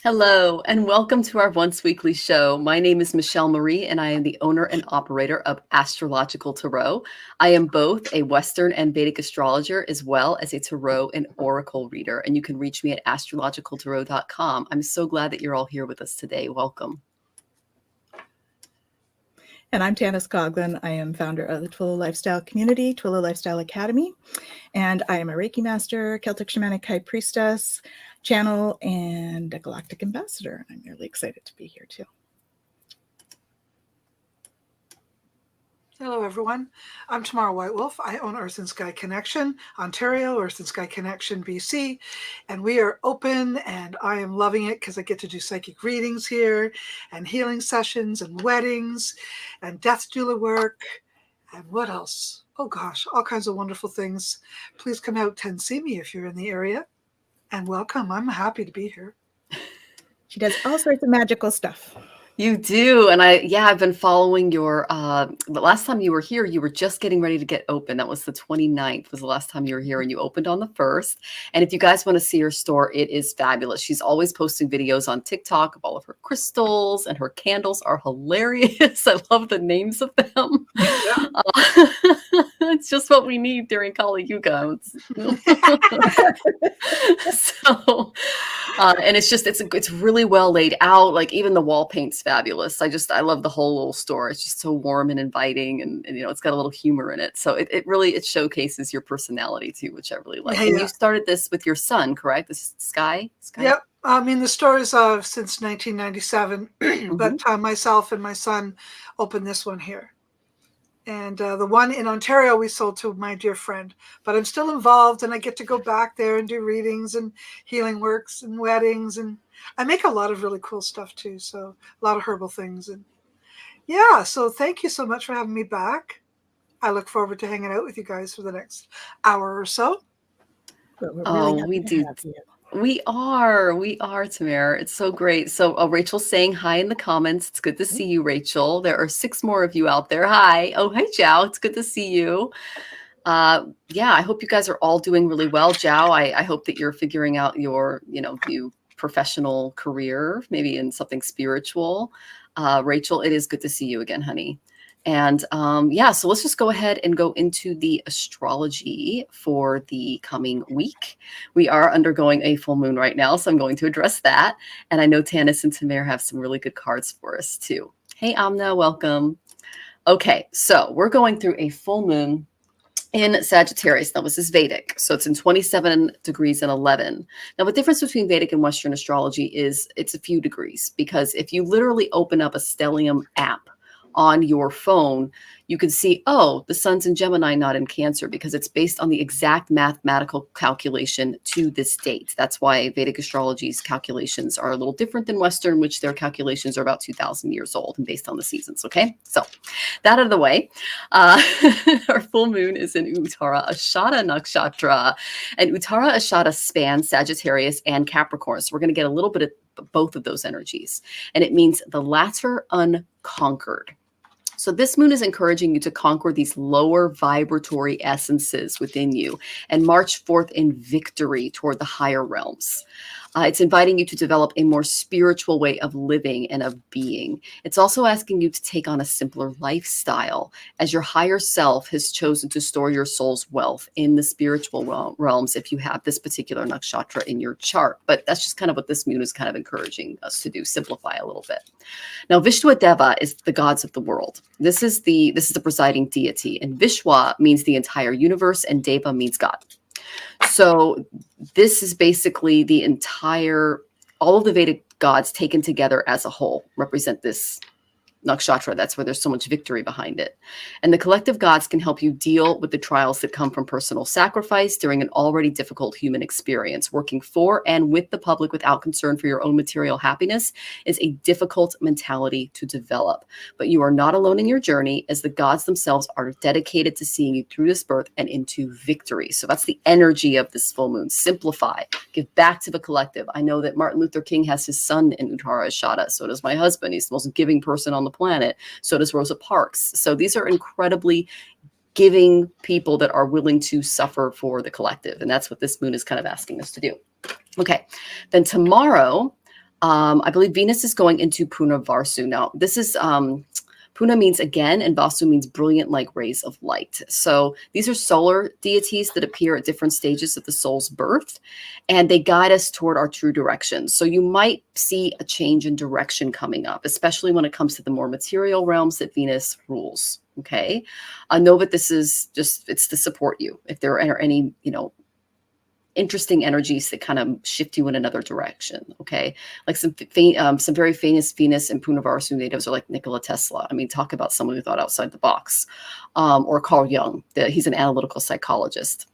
Hello, and welcome to our once weekly show. My name is Michelle Marie, and I am the owner and operator of AstrologicalTarot. I am both a Western and Vedic astrologer, as well as a tarot and oracle reader. And you can reach me at astrologicaltarot.com. I'm so glad that you're all here with us today. Welcome. And I'm Tanys Coughlan. I am founder of the Twillow Lifestyle Community, Twillow Lifestyle Academy. And I am a Reiki master, Celtic Shamanic high priestess, channel, and a galactic ambassador. I'm really excited to be here too. Hello, everyone. I'm Tamara Whitewolf. I own Earth and Sky Connection, Ontario, Earth and Sky Connection, BC. And we are open, and I am loving it because I get to do psychic readings here and healing sessions and weddings and death doula work. And what else? Oh, gosh, all kinds of wonderful things. Please come out and see me if you're in the area. And welcome. I'm happy to be here. She does all sorts of magical stuff. You do. And I've been following your, the last time you were here, you were just getting ready to get open. That was the 29th was the last time you were here, and you opened on the 1st. And if you guys want to see her store, it is fabulous. She's always posting videos on TikTok of all of her crystals, and her candles are hilarious. I love the names of them. Yeah. It's just what we need during Kali Yuga. So, and it's really well laid out. Like even the wall paint's fabulous. I love the whole little store. It's just so warm and inviting, and it's got a little humor in it. So it really showcases your personality too, which I really like. Yeah. And you started this with your son, correct? This is Sky? Yep. I mean, the store is since 1997, but myself and my son opened this one here. And the one in Ontario, we sold to my dear friend. But I'm still involved, and I get to go back there and do readings and healing works and weddings. And I make a lot of really cool stuff, too. So a lot of herbal things. And yeah, so thank you so much for having me back. I look forward to hanging out with you guys for the next hour or so. We do. We are, Tamara. It's so great. So Rachel's saying hi in the comments. It's good to see you, Rachel. There are 6 more of you out there. Hi. Oh, hi, Zhao. It's good to see you. Yeah, I hope you guys are all doing really well. Zhao, I hope that you're figuring out your, new professional career, maybe in something spiritual. Rachel, it is good to see you again, honey. And so let's just go ahead and go into the astrology for the coming week. We are undergoing a full moon right now, so I'm going to address that. And I know Tanys and Tamir have some really good cards for us too. Hey, Amna, welcome. Okay, so we're going through a full moon in Sagittarius. Now, this is Vedic, so it's in 27 degrees and 11. Now, the difference between Vedic and Western astrology is it's a few degrees, because if you literally open up a stellium app on your phone, you can see, oh, the sun's in Gemini, not in Cancer, because it's based on the exact mathematical calculation to this date. That's why Vedic astrology's calculations are a little different than Western, which their calculations are about 2,000 years old and based on the seasons. Okay, so that out of the way. Our full moon is in Uttara Ashada Nakshatra, and Uttara Ashada spans Sagittarius and Capricorn. So we're going to get a little bit of both of those energies, and it means the latter unconquered. So this moon is encouraging you to conquer these lower vibratory essences within you and march forth in victory toward the higher realms. It's inviting you to develop a more spiritual way of living and of being. It's also asking you to take on a simpler lifestyle, as your higher self has chosen to store your soul's wealth in the spiritual realms if you have this particular nakshatra in your chart. But that's just kind of what this moon is kind of encouraging us to do, simplify a little bit. Now, Vishwa Deva is the gods of the world. This is the presiding deity, and Vishwa means the entire universe, and Deva means God. So this is basically all of the Vedic gods taken together as a whole represent this nakshatra. That's where there's so much victory behind it. And the collective gods can help you deal with the trials that come from personal sacrifice during an already difficult human experience. Working for and with the public without concern for your own material happiness is a difficult mentality to develop. But you are not alone in your journey, as the gods themselves are dedicated to seeing you through this birth and into victory. So that's the energy of this full moon. Simplify, give back to the collective. I know that Martin Luther King has his son in Uttara Ashada. So does my husband. He's the most giving person on the planet. So does Rosa Parks. So these are incredibly giving people that are willing to suffer for the collective. And that's what this moon is kind of asking us to do. Okay. Then tomorrow, I believe Venus is going into Puna Varsu. Now, this is Puna means again, and Vasu means brilliant like rays of light. So these are solar deities that appear at different stages of the soul's birth, and they guide us toward our true direction. So you might see a change in direction coming up, especially when it comes to the more material realms that Venus rules. Okay. Know that this is just, it's to support you. If there are any, interesting energies that kind of shift you in another direction. Okay. Like some very famous Venus and Puna Varsu natives are like Nikola Tesla. I mean, talk about someone who thought outside the box. Or Carl Jung, he's an analytical psychologist.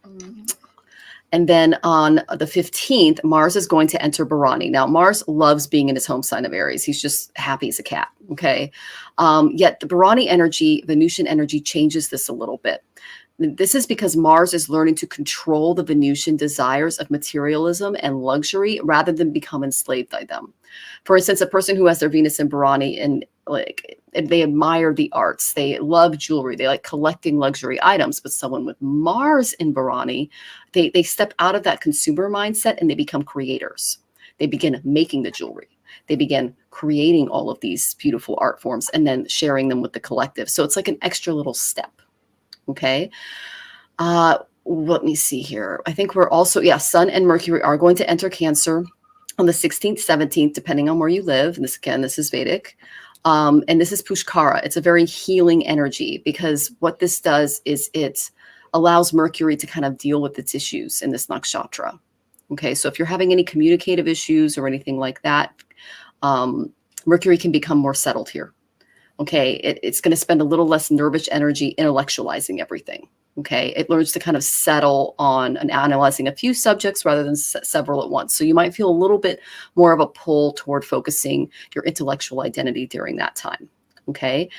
And then on the 15th, Mars is going to enter Bharani. Now, Mars loves being in his home sign of Aries. He's just happy as a cat. Okay. Yet the Bharani energy, Venusian energy, changes this a little bit. This is because Mars is learning to control the Venusian desires of materialism and luxury rather than become enslaved by them. For instance, a person who has their Venus in Bharani and they admire the arts, they love jewelry, they like collecting luxury items. But someone with Mars in Bharani, they step out of that consumer mindset and they become creators. They begin making the jewelry. They begin creating all of these beautiful art forms and then sharing them with the collective. So it's like an extra little step. Okay. Let me see here. I think we're also, Sun and Mercury are going to enter Cancer on the 16th, 17th, depending on where you live. And this is Vedic. And this is Pushkara. It's a very healing energy because what this does is it allows Mercury to kind of deal with its issues in this nakshatra. Okay. So if you're having any communicative issues or anything like that, Mercury can become more settled here. Okay, it's going to spend a little less nervous energy intellectualizing everything. Okay, it learns to kind of settle on and analyzing a few subjects rather than several at once. So you might feel a little bit more of a pull toward focusing your intellectual identity during that time. Okay,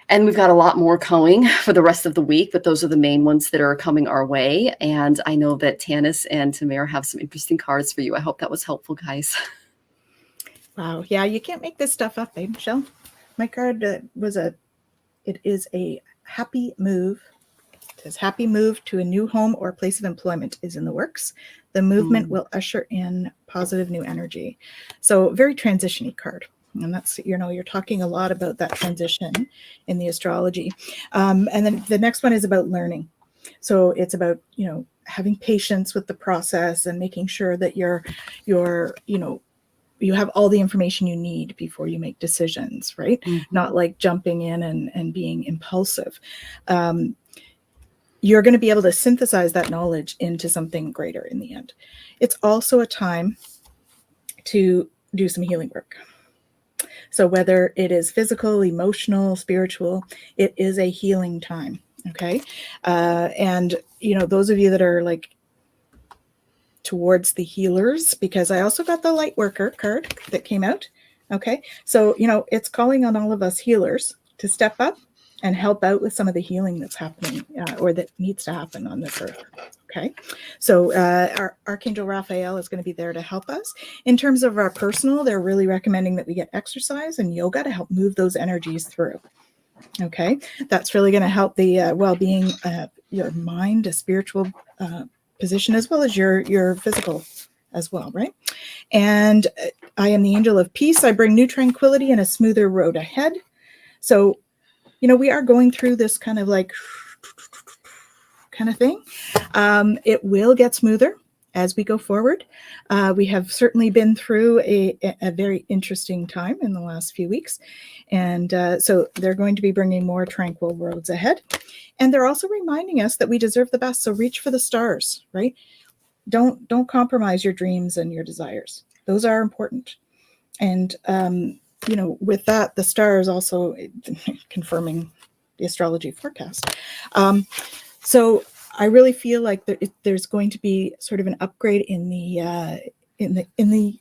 and we've got a lot more coming for the rest of the week, but those are the main ones that are coming our way. And I know that Tanys and Tamir have some interesting cards for you. I hope that was helpful, guys. Wow, yeah, you can't make this stuff up, eh, Michelle? My card it is a happy move. It says happy move to a new home or place of employment is in the works. The movement will usher in positive new energy. So very transition-y card. And that's, you're talking a lot about that transition in the astrology. And then the next one is about learning. So it's about, having patience with the process and making sure that you have all the information you need before you make decisions, right? Not like jumping in and being impulsive. You're going to be able to synthesize that knowledge into something greater in the end. It's also a time to do some healing work. So whether it is physical, emotional, spiritual, it is a healing time. Okay. And, those of you that are like, towards the healers, because I also got the light worker card that came out. Okay. So, it's calling on all of us healers to step up and help out with some of the healing that's happening or that needs to happen on this earth. Okay. So our Archangel Raphael is going to be there to help us. In terms of our personal, they're really recommending that we get exercise and yoga to help move those energies through. Okay. That's really going to help the well-being of your mind, a spiritual position, as well as your physical as well, right? And I am the angel of peace. I bring new tranquility and a smoother road ahead. So, we are going through this kind of like kind of thing. It will get smoother as we go forward. We have certainly been through a very interesting time in the last few weeks. And so they're going to be bringing more tranquil roads ahead. And they're also reminding us that we deserve the best. So reach for the stars, right? Don't compromise your dreams and your desires. Those are important. And, with that, the stars also confirming the astrology forecast. So I really feel like there's going to be sort of an upgrade in the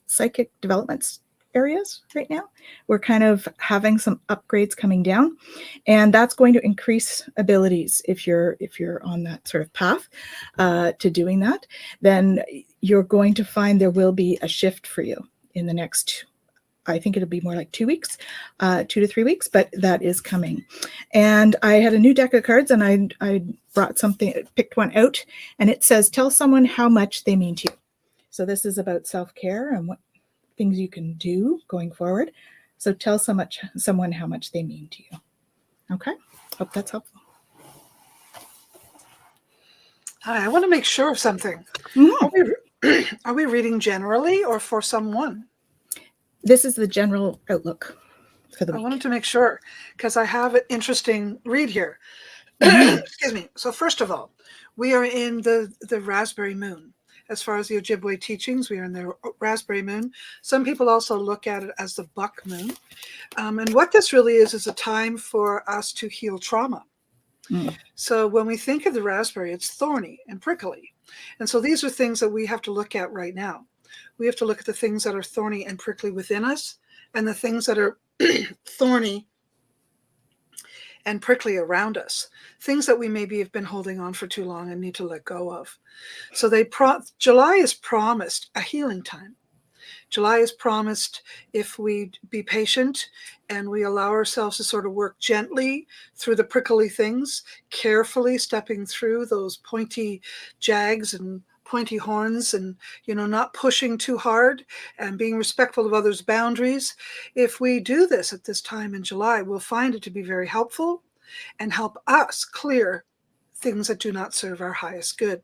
psychic developments areas right now. We're kind of having some upgrades coming down, and that's going to increase abilities. If you're on that sort of path to doing that, then you're going to find there will be a shift for you in the next, I think it'll be more like 2 weeks, 2 to 3 weeks, but that is coming. And I had a new deck of cards, and I brought picked one out, and it says, tell someone how much they mean to you. So this is about self-care and what things you can do going forward. So tell someone how much they mean to you. Okay, hope that's helpful. Hi, I want to make sure of something. Are we reading generally or for someone? This is the general outlook for the week. I wanted to make sure because I have an interesting read here. Excuse me. So first of all, we are in the raspberry moon. As far as the Ojibwe teachings, we are in the raspberry moon. Some people also look at it as the buck moon. And what this really is a time for us to heal trauma. So when we think of the raspberry, it's thorny and prickly. And so these are things that we have to look at right now. We have to look at the things that are thorny and prickly within us and the things that are thorny and prickly around us, things that we maybe have been holding on for too long and need to let go of. So July is promised a healing time. July is promised if we be patient and we allow ourselves to sort of work gently through the prickly things, carefully stepping through those pointy jags and pointy horns and, not pushing too hard and being respectful of others' boundaries. If we do this at this time in July, we'll find it to be very helpful and help us clear things that do not serve our highest good.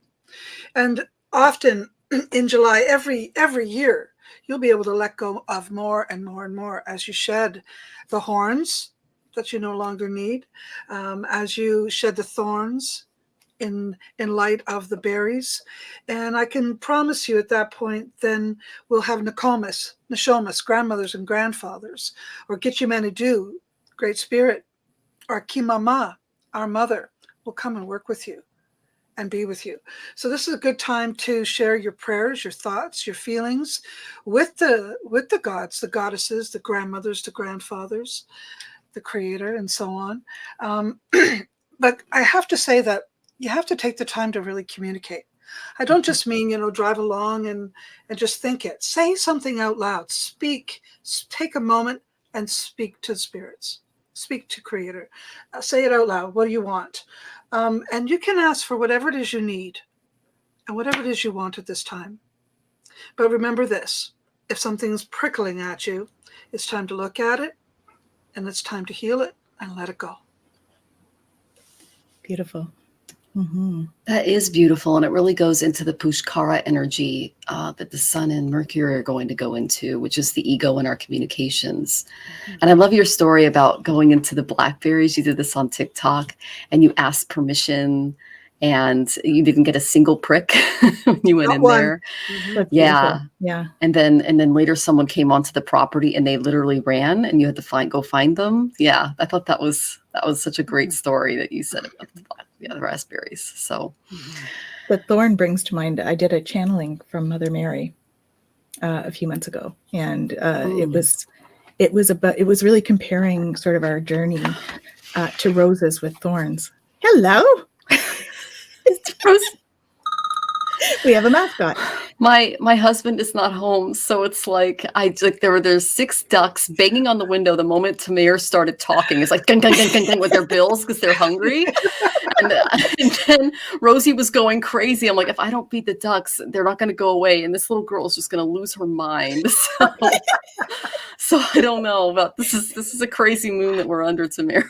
And often in July, every year, you'll be able to let go of more and more and more as you shed the horns that you no longer need, as you shed the thorns in light of the berries. And I can promise you at that point, then we'll have Nokomis, Neshomas, grandmothers and grandfathers, or Gitchumenidu, Great Spirit, or Kimama, our mother, will come and work with you and be with you. So this is a good time to share your prayers, your thoughts, your feelings with the gods, the goddesses, the grandmothers, the grandfathers, the creator, and so on. But I have to say that you have to take the time to really communicate. I don't just mean, drive along and just think it. Say something out loud. Speak. Take a moment and speak to spirits. Speak to creator. Say it out loud. What do you want? And you can ask for whatever it is you need and whatever it is you want at this time. But remember this. If something's prickling at you, it's time to look at it and it's time to heal it and let it go. Beautiful. That is beautiful. And it really goes into the Pushkara energy that the sun and Mercury are going to go into, which is the ego in our communications. And I love your story about going into the blackberries. You did this on TikTok and you asked permission and you didn't get a single prick when you went in there. Yeah. Yeah. And then later someone came onto the property and they literally ran and you had to go find them. Yeah. I thought that was such a great story that you said about the raspberries. So the thorn brings to mind, I did a channeling from Mother Mary a few months ago. And it was really comparing sort of our journey to roses with thorns. Hello. It's Rose. We have a mascot. My husband is not home, so it's like there's 6 ducks banging on the window the moment Tamir started talking. It's like gung, gung, gung, gung, gung with their bills because they're hungry. And then Rosie was going crazy. I'm like, if I don't feed the ducks, they're not going to go away, and this little girl is just going to lose her mind. So I don't know, but this is a crazy moon that we're under, Tamir.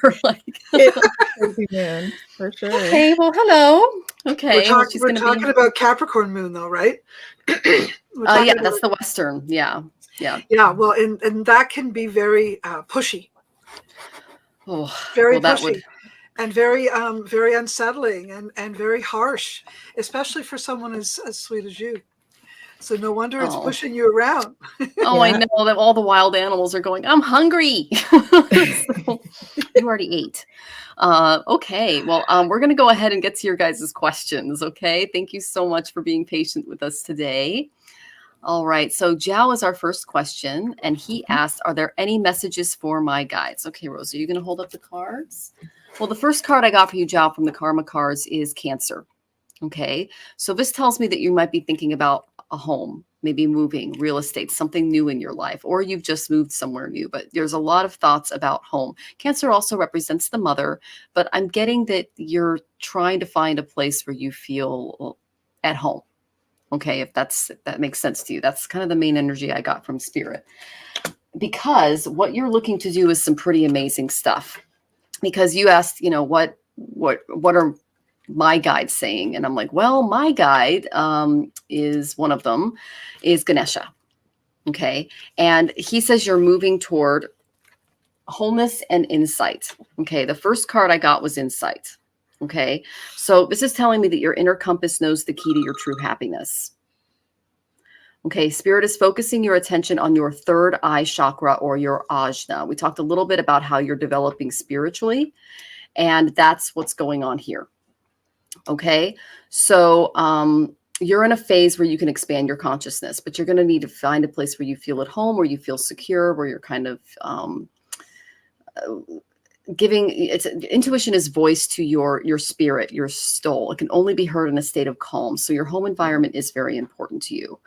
It's a crazy moon for sure. Okay, well, hello. Okay, we're talking about Capricorn moon, though, right? Yeah, that's the Western. Yeah. Well, and that can be very pushy. Oh, very pushy. And very unsettling and very harsh, especially for someone as sweet as you. So no wonder it's pushing you around. I know that all the wild animals are going, I'm hungry. So, you already ate. Okay, well, we're going to go ahead and get to your guys' questions, okay? Thank you so much for being patient with us today. All right, so Zhao is our first question, and he asked, are there any messages for my guides? Okay, Rose, are you going to hold up the cards? Well, the first card I got for you, Zhao, from the Karma cards is Cancer. Okay, so this tells me that you might be thinking about a home, maybe moving, real estate, something new in your life, or you've just moved somewhere new, but there's a lot of thoughts about home. Cancer also represents the mother, but I'm getting that you're trying to find a place where you feel at home. Okay, if that makes sense to you. That's kind of the main energy I got from spirit. Because what you're looking to do is some pretty amazing stuff. Because you asked, what are my guides saying? And I'm like, well, my guide is one of them is Ganesha. Okay. And he says you're moving toward wholeness and insight. Okay. The first card I got was insight. Okay. So this is telling me that your inner compass knows the key to your true happiness. Okay. Spirit is focusing your attention on your third eye chakra, or your ajna. We talked a little bit about how you're developing spiritually, and that's what's going on here. Okay. So, you're in a phase where you can expand your consciousness, but you're going to need to find a place where you feel at home, where you feel secure, where you're kind of intuition is voice to your spirit, your soul. It can only be heard in a state of calm. So your home environment is very important to you.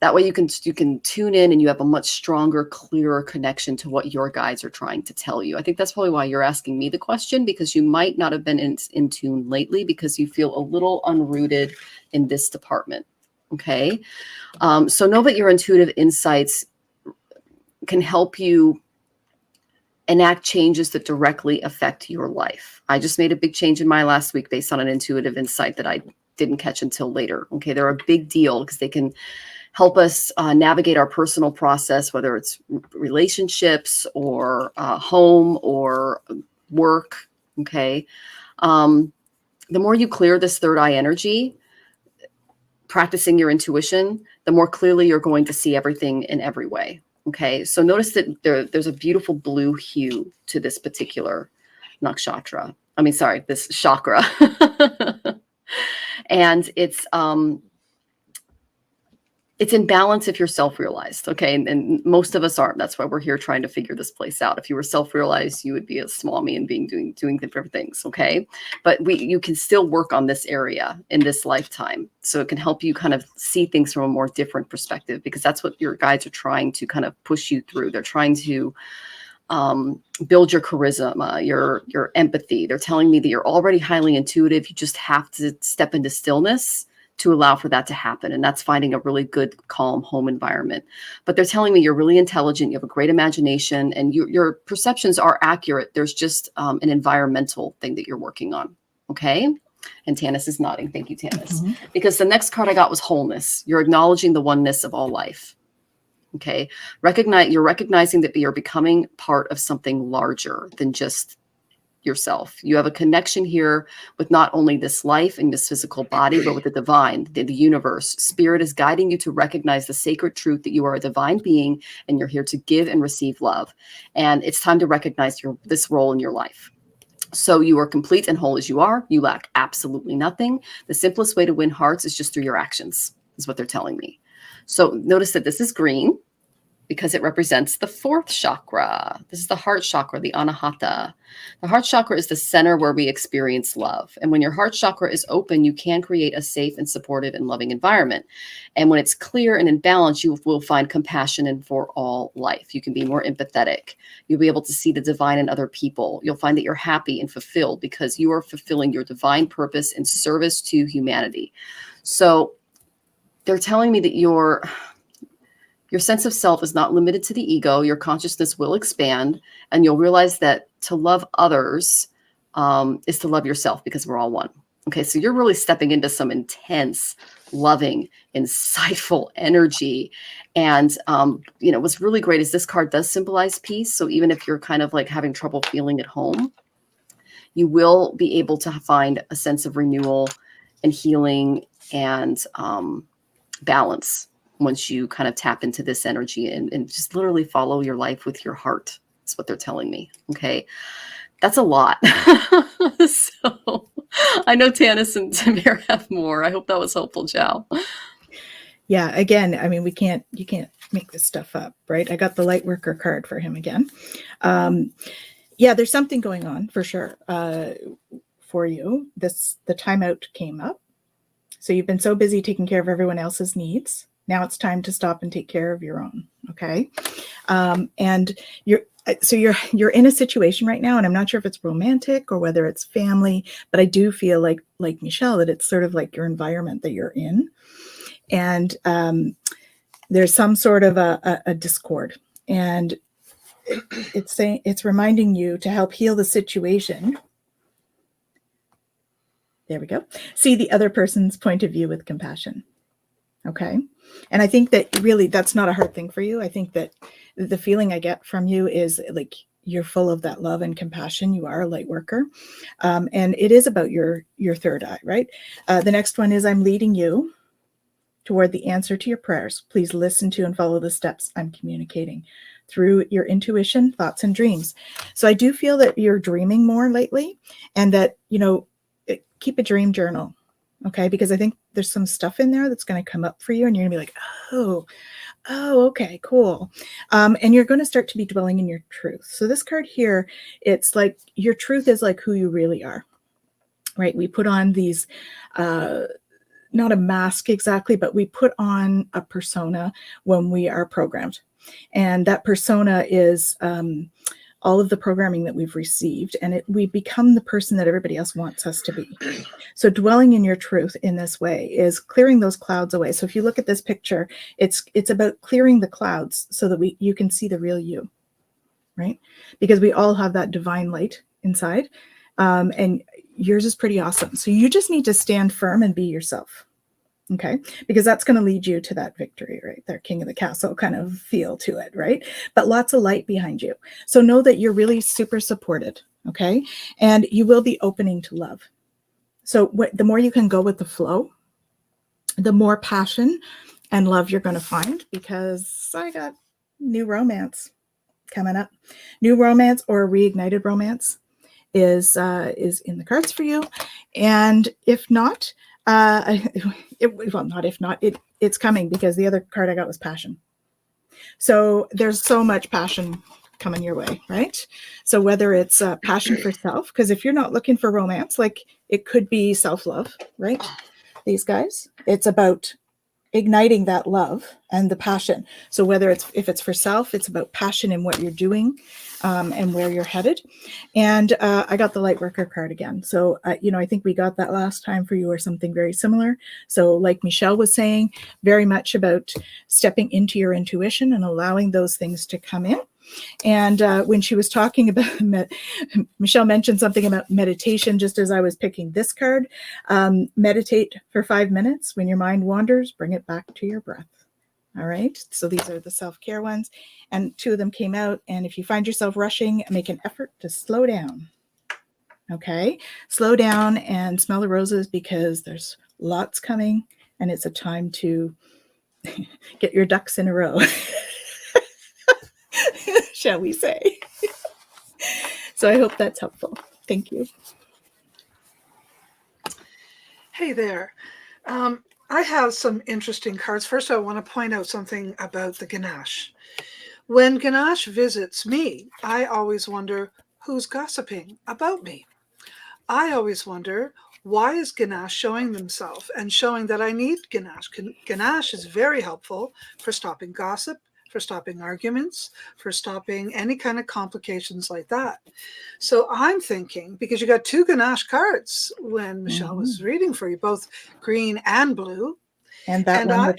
That way you can tune in and you have a much stronger, clearer connection to what your guides are trying to tell you. I think that's probably why you're asking me the question, because you might not have been in tune lately because you feel a little unrooted in this department. Okay. So know that your intuitive insights can help you enact changes that directly affect your life. I just made a big change in my last week based on an intuitive insight that I didn't catch until later. Okay. They're a big deal because they can help us navigate our personal process, whether it's relationships or home or work. Okay. The more you clear this third eye energy, practicing your intuition, the more clearly you're going to see everything in every way. Okay. So notice that there's a beautiful blue hue to this particular nakshatra. This chakra. And it's in balance if you're self-realized. Okay. And most of us aren't. That's why we're here trying to figure this place out. If you were self-realized, you would be a small me being doing different things. Okay. But you can still work on this area in this lifetime. So it can help you kind of see things from a more different perspective, because that's what your guides are trying to kind of push you through. They're trying to build your charisma, your empathy. They're telling me that you're already highly intuitive. You just have to step into stillness to allow for that to happen. And that's finding a really good, calm home environment. But they're telling me you're really intelligent. You have a great imagination and your perceptions are accurate. There's just an environmental thing that you're working on. Okay. And Tanys is nodding. Thank you, Tanys. Mm-hmm. Because the next card I got was wholeness. You're acknowledging the oneness of all life. Okay. You're recognizing that you're becoming part of something larger than just yourself. You have a connection here with not only this life and this physical body, but with the divine, the universe. Spirit is guiding you to recognize the sacred truth that you are a divine being and you're here to give and receive love. And it's time to recognize this role in your life. So you are complete and whole as you are. You lack absolutely nothing. The simplest way to win hearts is just through your actions, is what they're telling me. So notice that this is green because it represents the fourth chakra. This is the heart chakra, the anahata. The heart chakra is the center where we experience love. And when your heart chakra is open, you can create a safe and supportive and loving environment. And when it's clear and in balance, you will find compassion for all life. You can be more empathetic. You'll be able to see the divine in other people. You'll find that you're happy and fulfilled because you are fulfilling your divine purpose in service to humanity. So they're telling me that your sense of self is not limited to the ego. Your consciousness will expand, and you'll realize that to love others is to love yourself, because we're all one. Okay, so you're really stepping into some intense, loving, insightful energy. And, what's really great is this card does symbolize peace. So even if you're kind of like having trouble feeling at home, you will be able to find a sense of renewal and healing and balance once you kind of tap into this energy and just literally follow your life with your heart. That's what they're telling me. Okay. That's a lot. So I know Tanys and Tamir have more. I hope that was helpful, Joe. Yeah. Again, you can't make this stuff up, right? I got the light worker card for him again. Yeah, there's something going on for sure for you. The timeout came up. So you've been so busy taking care of everyone else's needs. Now it's time to stop and take care of your own. Okay. And so you're in a situation right now, and I'm not sure if it's romantic or whether it's family, but I do feel like Michelle, that it's sort of like your environment that you're in, and there's some sort of a discord, and it's reminding you to help heal the situation. There we go. See the other person's point of view with compassion. Okay. And I think that really that's not a hard thing for you. I think that the feeling I get from you is like you're full of that love and compassion. You are a light worker. And it is about your third eye, right? The next one is I'm leading you toward the answer to your prayers. Please listen to and follow the steps I'm communicating through your intuition, thoughts, and dreams. So I do feel that you're dreaming more lately, and that, keep a dream journal. Okay. Because I think there's some stuff in there that's going to come up for you, and you're gonna be like, oh, okay, cool. And you're going to start to be dwelling in your truth. So this card here, it's like your truth is like who you really are, right? We put on these, not a mask exactly, but we put on a persona when we are programmed. And that persona is all of the programming that we've received, and we become the person that everybody else wants us to be. So dwelling in your truth in this way is clearing those clouds away. So if you look at this picture, it's about clearing the clouds so that you can see the real you, right? Because we all have that divine light inside, and yours is pretty awesome. So you just need to stand firm and be yourself. Okay, because that's going to lead you to that victory, right? That king of the castle kind of feel to it, right? But lots of light behind you. So know that you're really super supported, okay? And you will be opening to love. So the more you can go with the flow, the more passion and love you're going to find, because I got new romance coming up. New romance or reignited romance is in the cards for you. And if not, it's coming, because the other card I got was passion. So there's so much passion coming your way, right? So whether it's passion for self, because if you're not looking for romance, like it could be self-love, right? These guys, it's about igniting that love and the passion. So whether if it's for self, it's about passion in what you're doing, and where you're headed. And I got the light worker card again. So, I think we got that last time for you, or something very similar. So like Michelle was saying, very much about stepping into your intuition and allowing those things to come in. And when she was talking about, Michelle mentioned something about meditation, just as I was picking this card. Meditate for 5 minutes. When your mind wanders, bring it back to your breath. All right. So these are the self-care ones. And 2 of them came out. And if you find yourself rushing, make an effort to slow down. Okay. Slow down and smell the roses, because there's lots coming, and it's a time to get your ducks in a row. Shall we say? So I hope that's helpful. Thank you. Hey there. I have some interesting cards. First, I want to point out something about the Ganesh. When Ganesh visits me, I always wonder who's gossiping about me. I always wonder, why is Ganesh showing themselves and showing that I need Ganesh? Ganesh is very helpful for stopping gossip, for stopping arguments, for stopping any kind of complications like that. So I'm thinking, because you got 2 Ganesh cards when Michelle was reading for you, both green and blue. And that one,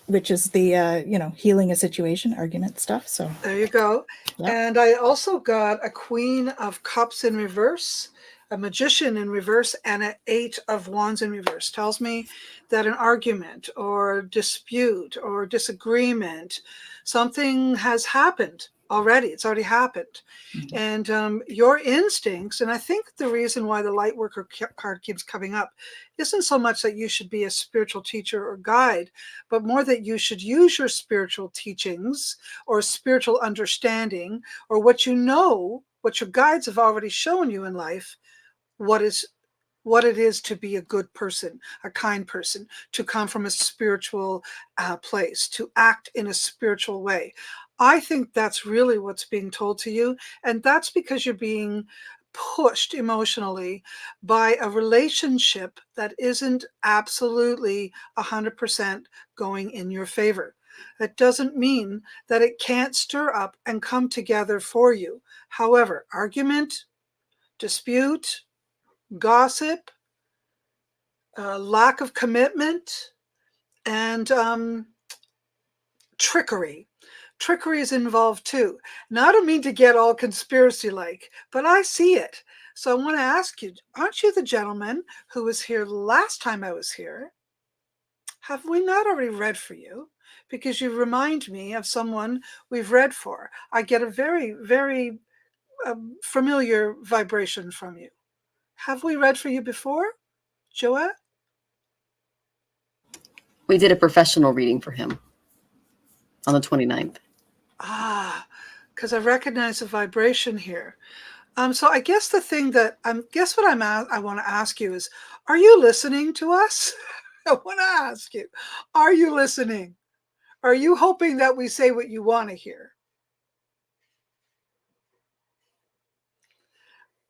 which is the, healing a situation, argument stuff. So there you go. Yep. And I also got a Queen of Cups in reverse, a Magician in reverse, and an 8 of Wands in reverse. Tells me that an argument or dispute or disagreement, something has happened already. It's already happened. Mm-hmm. And your instincts, and I think the reason why the light worker card keeps coming up isn't so much that you should be a spiritual teacher or guide, but more that you should use your spiritual teachings or spiritual understanding, or what your guides have already shown you in life, what it is to be a good person, a kind person, to come from a spiritual place, to act in a spiritual way. I think that's really what's being told to you. And that's because you're being pushed emotionally by a relationship that isn't absolutely 100% going in your favor. That doesn't mean that it can't stir up and come together for you. However, argument, dispute, gossip, lack of commitment, and trickery. Trickery is involved too. Now, I don't mean to get all conspiracy-like, but I see it. So I want to ask you, aren't you the gentleman who was here last time I was here? Have we not already read for you? Because you remind me of someone we've read for. I get a very, very familiar vibration from you. Have we read for you before, Joette? We did a professional reading for him on the 29th. Because I recognize a vibration here. So I guess the thing that I want to ask you is, are you listening to us? I want to ask you, are you listening? Are you hoping that we say what you want to hear?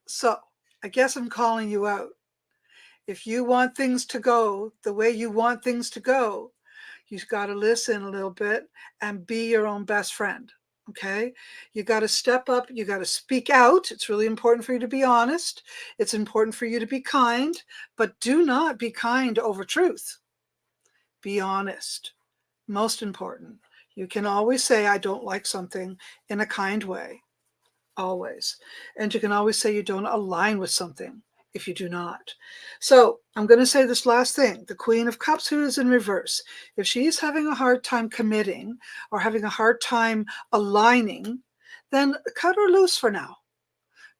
So I guess I'm calling you out. If you want things to go the way you want things to go, you've got to listen a little bit and be your own best friend. Okay, you got to step up. You got to speak out. It's really important for you to be honest. It's important for you to be kind, but do not be kind over truth. Be honest. Most important. You can always say, I don't like something in a kind way. Always. And you can always say you don't align with something if you do not. So I'm going to say this last thing. The Queen of Cups, who is in reverse, if she's having a hard time committing or having a hard time aligning, then cut her loose for now.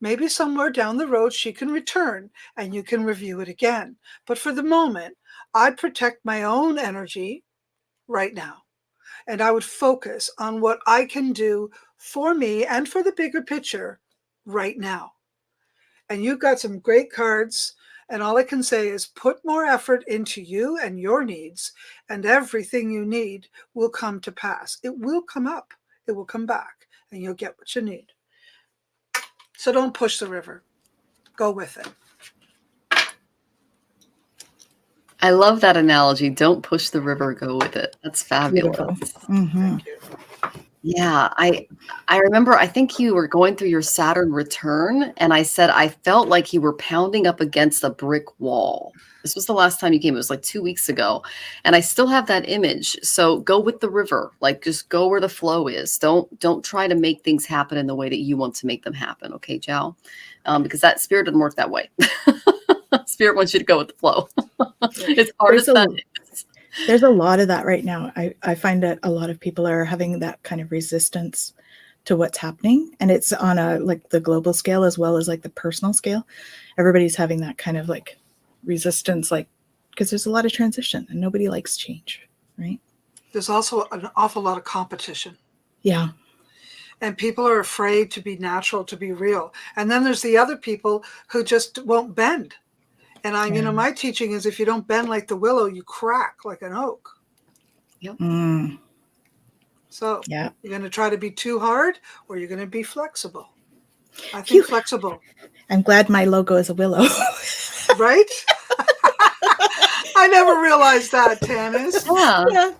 Maybe somewhere down the road she can return and you can review it again. But for the moment, I'd protect my own energy right now. And I would focus on what I can do for me and for the bigger picture right now. And you've got some great cards. And all I can say is put more effort into you and your needs, and everything you need will come to pass. It will come up. It will come back, and you'll get what you need. So don't push the river. Go with it. I love that analogy. Don't push the river, go with it. That's fabulous. Mm-hmm. Thank you. Yeah, I remember, I think you were going through your Saturn return, and I said I felt like you were pounding up against a brick wall. This was the last time you came. It was like 2 weeks ago. And I still have that image. So go with the river. Like, just go where the flow is. Don't try to make things happen in the way that you want to make them happen. Okay, Jal? Because that spirit doesn't work that way. Spirit wants you to go with the flow. It's hard as that is. There's a lot of that right now. I find that a lot of people are having that kind of resistance to what's happening. And it's on a like the global scale as well as like the personal scale. Everybody's having that kind of like resistance, like, because there's a lot of transition and nobody likes change, right? There's also an awful lot of competition. Yeah. And people are afraid to be natural, to be real. And then there's the other people who just won't bend. And you know, my teaching is if you don't bend like the willow, you crack like an oak. Yep. So you're going to try to be too hard, or you're going to be flexible. I think flexible. I'm glad my logo is a willow. Right? I never realized that, Tanys.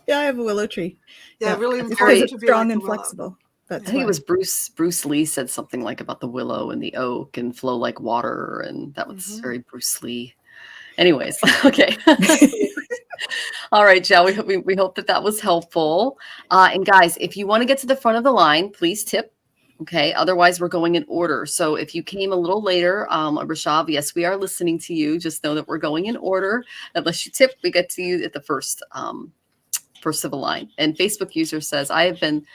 Yeah, I have a willow tree. Yeah, really important to be strong like and willow. flexible. I think it was Bruce Lee said something like about the willow and the oak and flow like water, and that was very Bruce Lee. Anyways, okay. All right, Jill, we hope that was helpful. And guys, if you want to get to the front of the line, please tip. Okay. Otherwise, we're going in order. So if you came a little later, Rishav, yes, we are listening to you. Just know that we're going in order. Unless you tip, we get to you at the first of the line. And Facebook user says, I have been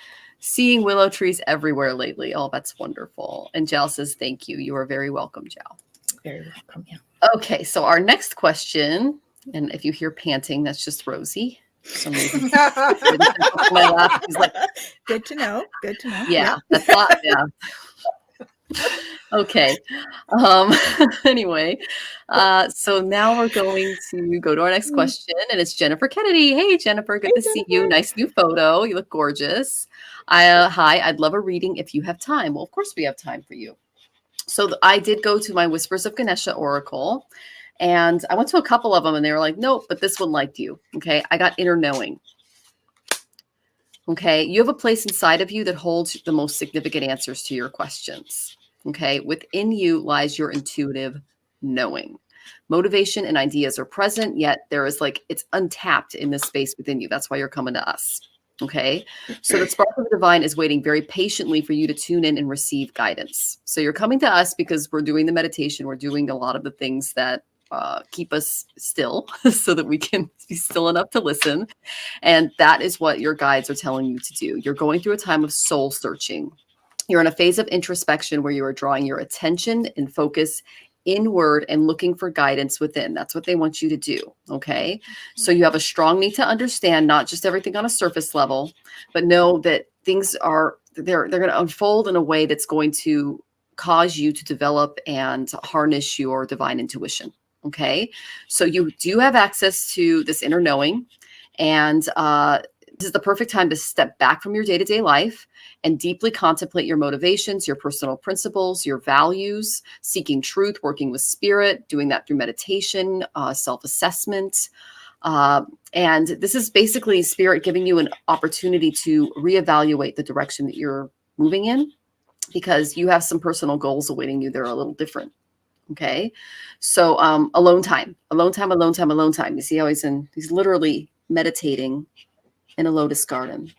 seeing willow trees everywhere lately. Oh, that's wonderful. And Jal says, thank you. You are very welcome, Jal. Very welcome. Yeah. Okay. So our next question, and if you hear panting, that's just Rosie. For some reason. My laugh is like, good to know. Good to know. Yeah. That's not, yeah. Okay. Anyway, so now we're going to go to our next question, and it's Jennifer Kennedy. Hey, Jennifer, good to see you. Nice new photo. You look gorgeous. Hi, I'd love a reading if you have time. Well, of course we have time for you. So I did go to my Whispers of Ganesha Oracle, and I went to a couple of them, and they were like, nope, but this one liked you. Okay. I got inner knowing. Okay. You have a place inside of you that holds the most significant answers to your questions. Okay. Within you lies your intuitive knowing. Motivation and ideas are present, yet there is like, it's untapped in this space within you. That's why you're coming to us. Okay. So the spark of the divine is waiting very patiently for you to tune in and receive guidance. So you're coming to us because we're doing the meditation. We're doing a lot of the things that keep us still so that we can be still enough to listen. And that is what your guides are telling you to do. You're going through a time of soul searching. You're in a phase of introspection where you are drawing your attention and focus inward and looking for guidance within. That's what they want you to do. Okay. So you have a strong need to understand not just everything on a surface level, but know that things are, they're going to unfold in a way that's going to cause you to develop and harness your divine intuition. Okay. So you do have access to this inner knowing, and this is the perfect time to step back from your day-to-day life and deeply contemplate your motivations, your personal principles, your values, seeking truth, working with spirit, doing that through meditation, self-assessment. And this is basically spirit giving you an opportunity to reevaluate the direction that you're moving in, because you have some personal goals awaiting you. They're a little different. Okay. So alone time. You see how he's literally meditating in a lotus garden.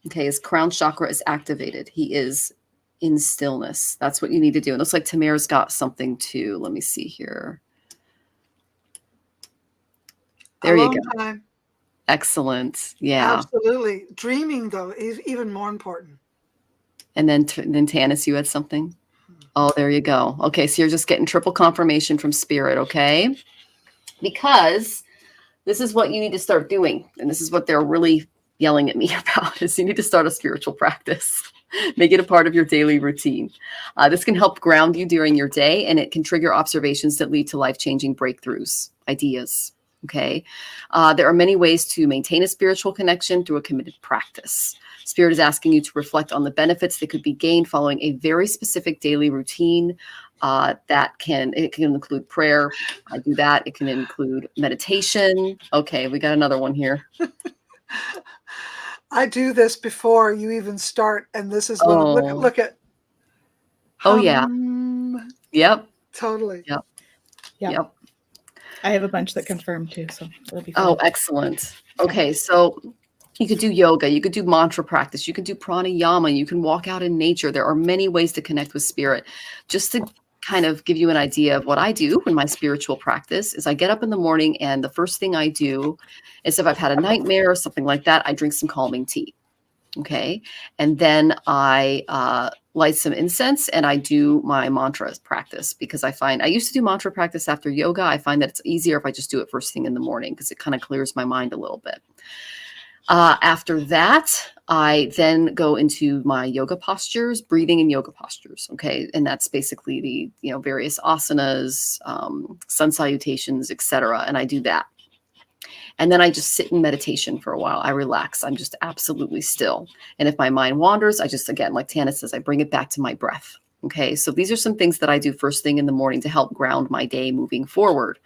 Okay. His crown chakra is activated. He is in stillness. That's what you need to do. And it looks like Tamir's got something too. Let me see here. There you go. Time. Excellent. Yeah. Absolutely. Dreaming, though, is even more important. And then Tanys, you had something? Oh, there you go. Okay, so you're just getting triple confirmation from spirit, okay? Because this is what you need to start doing. And this is what they're really yelling at me about, is you need to start a spiritual practice. Make it a part of your daily routine. This can help ground you during your day, and it can trigger observations that lead to life-changing breakthroughs, ideas, okay? There are many ways to maintain a spiritual connection through a committed practice. Spirit is asking you to reflect on the benefits that could be gained following a very specific daily routine. It can include prayer. I do that. It can include meditation. Okay, we got another one here. I do this before you even start, and this is look at. Oh yeah. Yep. Totally. Yep. I have a bunch that confirm too, so it'll be fun. Oh, excellent. Okay, so you could do yoga, you could do mantra practice, you can do pranayama, you can walk out in nature. There are many ways to connect with spirit. Just to kind of give you an idea of what I do in my spiritual practice is I get up in the morning, and the first thing I do is, if I've had a nightmare or something like that, I drink some calming tea. Okay. And then I light some incense and I do my mantra practice, because I find I used to do mantra practice after yoga. I find that it's easier if I just do it first thing in the morning, because it kind of clears my mind a little bit. After that, I then go into my yoga postures, breathing and yoga postures. Okay. And that's basically the, various asanas, sun salutations, etc. And I do that. And then I just sit in meditation for a while. I relax. I'm just absolutely still. And if my mind wanders, I just, again, like Tanys says, I bring it back to my breath. Okay. So these are some things that I do first thing in the morning to help ground my day moving forward.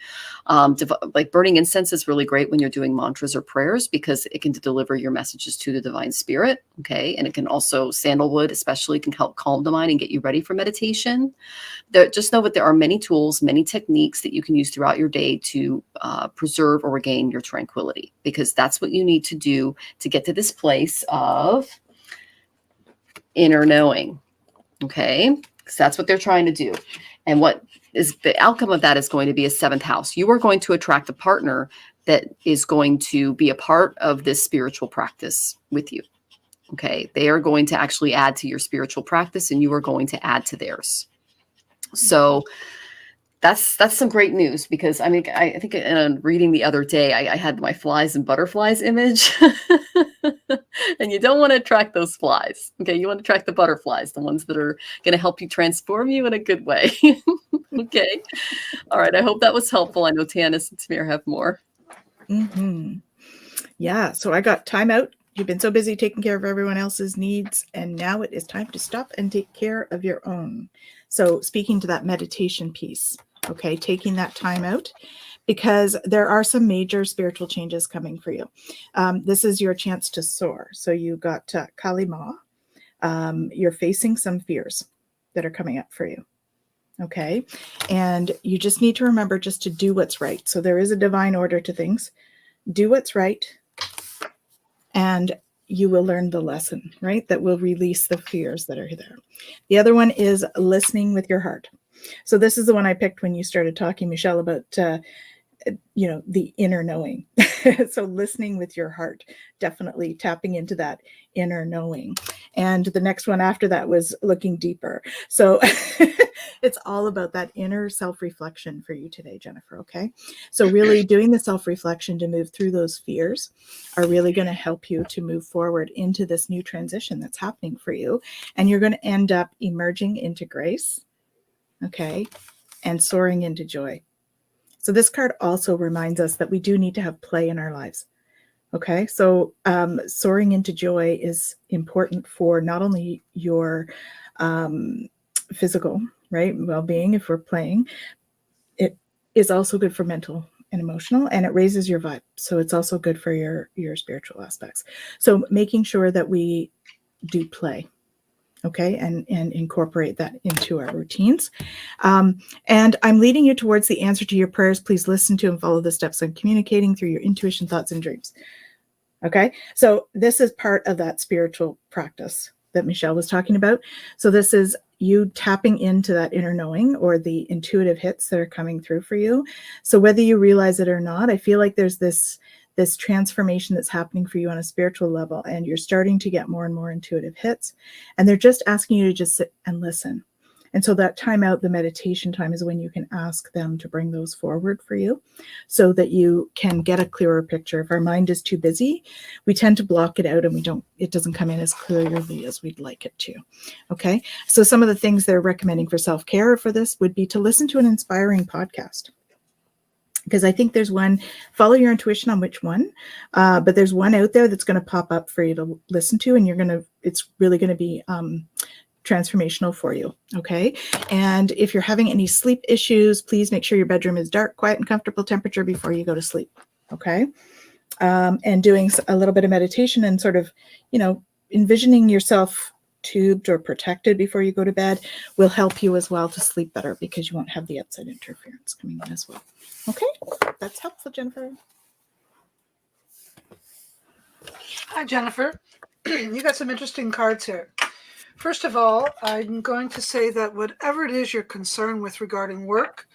Like burning incense is really great when you're doing mantras or prayers, because it can deliver your messages to the divine spirit. Okay. And it can also, sandalwood especially, can help calm the mind and get you ready for meditation. Just know that there are many tools, many techniques that you can use throughout your day to preserve or regain your tranquility, because that's what you need to do to get to this place of inner knowing. Okay, because that's what they're trying to do. And what is the outcome of that is going to be a 7th house. You are going to attract a partner that is going to be a part of this spiritual practice with you. Okay, they are going to actually add to your spiritual practice, and you are going to add to theirs. So that's some great news, because I think in reading the other day, I had my flies and butterflies image. And you don't want to attract those flies. Okay. You want to attract the butterflies, the ones that are going to help you transform you in a good way. Okay. All right. I hope that was helpful. I know Tanys and Tamir have more. Mm-hmm. Yeah. So I got time out. You've been so busy taking care of everyone else's needs, and now it is time to stop and take care of your own. So speaking to that meditation piece, okay, taking that time out. because there are some major spiritual changes coming for you. This is your chance to soar. So you got Kali Ma. You're facing some fears that are coming up for you. Okay. And you just need to remember just to do what's right. So there is a divine order to things. Do what's right, and you will learn the lesson, right? That will release the fears that are there. The other one is listening with your heart. So this is the one I picked when you started talking, Michelle, about the inner knowing. So listening with your heart, definitely tapping into that inner knowing. And the next one after that was looking deeper. So it's all about that inner self-reflection for you today, Jennifer. Okay. So really doing the self-reflection to move through those fears are really going to help you to move forward into this new transition that's happening for you. And you're going to end up emerging into grace. Okay. And soaring into joy. So this card also reminds us that we do need to have play in our lives. Okay, so soaring into joy is important for not only your physical, right, well-being if we're playing. It is also good for mental and emotional, and it raises your vibe. So it's also good for your spiritual aspects. So making sure that we do play. Okay, and incorporate that into our routines. And I'm leading you towards the answer to your prayers. Please listen to and follow the steps I'm communicating through your intuition, thoughts, and dreams. Okay, so this is part of that spiritual practice that Michelle was talking about. So this is you tapping into that inner knowing or the intuitive hits that are coming through for you. So whether you realize it or not, I feel like there's this transformation that's happening for you on a spiritual level, and you're starting to get more and more intuitive hits, and they're just asking you to just sit and listen. And so that time out, the meditation time, is when you can ask them to bring those forward for you so that you can get a clearer picture. If our mind is too busy, we tend to block it out and it doesn't come in as clearly as we'd like it to. Okay. So some of the things they're recommending for self-care for this would be to listen to an inspiring podcast. Because I think there's one, follow your intuition on which one, but there's one out there that's going to pop up for you to listen to, and it's really going to be transformational for you. Okay. And if you're having any sleep issues, please make sure your bedroom is dark, quiet, and comfortable temperature before you go to sleep. Okay. And doing a little bit of meditation and sort of, envisioning yourself tubed or protected before you go to bed will help you as well to sleep better, because you won't have the outside interference coming in as well. Okay, that's helpful, Jennifer. Hi, Jennifer. You got some interesting cards here. First of all, I'm going to say that whatever it is you're concerned with regarding work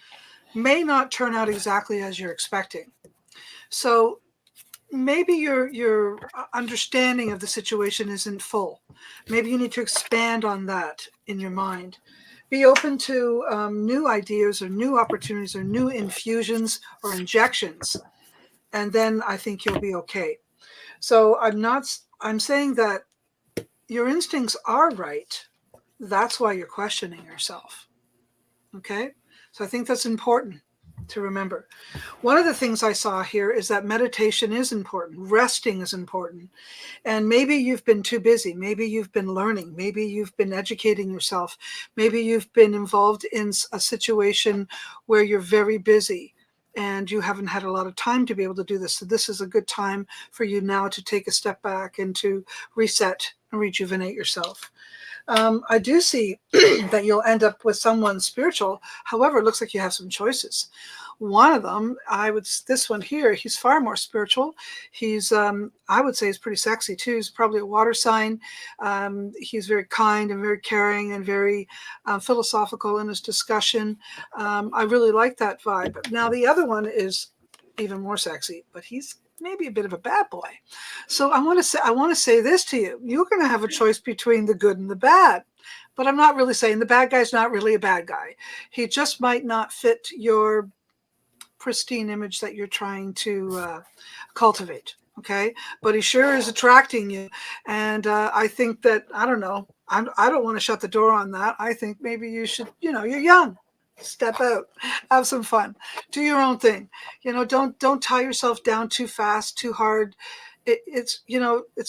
may not turn out exactly as you're expecting. So maybe your understanding of the situation isn't full. Maybe you need to expand on that in your mind. Be open to new ideas or new opportunities or new infusions or injections, and then I think you'll be okay. So I'm saying that your instincts are right. That's why you're questioning yourself. Okay? So I think that's important to remember. One of the things I saw here is that meditation is important. Resting is important. And maybe you've been too busy. Maybe you've been learning. Maybe you've been educating yourself. Maybe you've been involved in a situation where you're very busy and you haven't had a lot of time to be able to do this. So this is a good time for you now to take a step back and to reset and rejuvenate yourself. I do see that you'll end up with someone spiritual. However, it looks like you have some choices. One of them, this one here, he's far more spiritual. He's, I would say he's pretty sexy too. He's probably a water sign. He's very kind and very caring and very philosophical in his discussion. I really like that vibe. Now the other one is even more sexy, but he's maybe a bit of a bad boy. So I want to say this to you. You're going to have a choice between the good and the bad. But I'm not really saying the bad guy's not really a bad guy. He just might not fit your pristine image that you're trying to cultivate. Okay. But he sure is attracting you. And I think that, I don't know. I don't want to shut the door on that. I think maybe you should, you're young. Step out, have some fun, do your own thing. Don't tie yourself down too fast, too hard. It's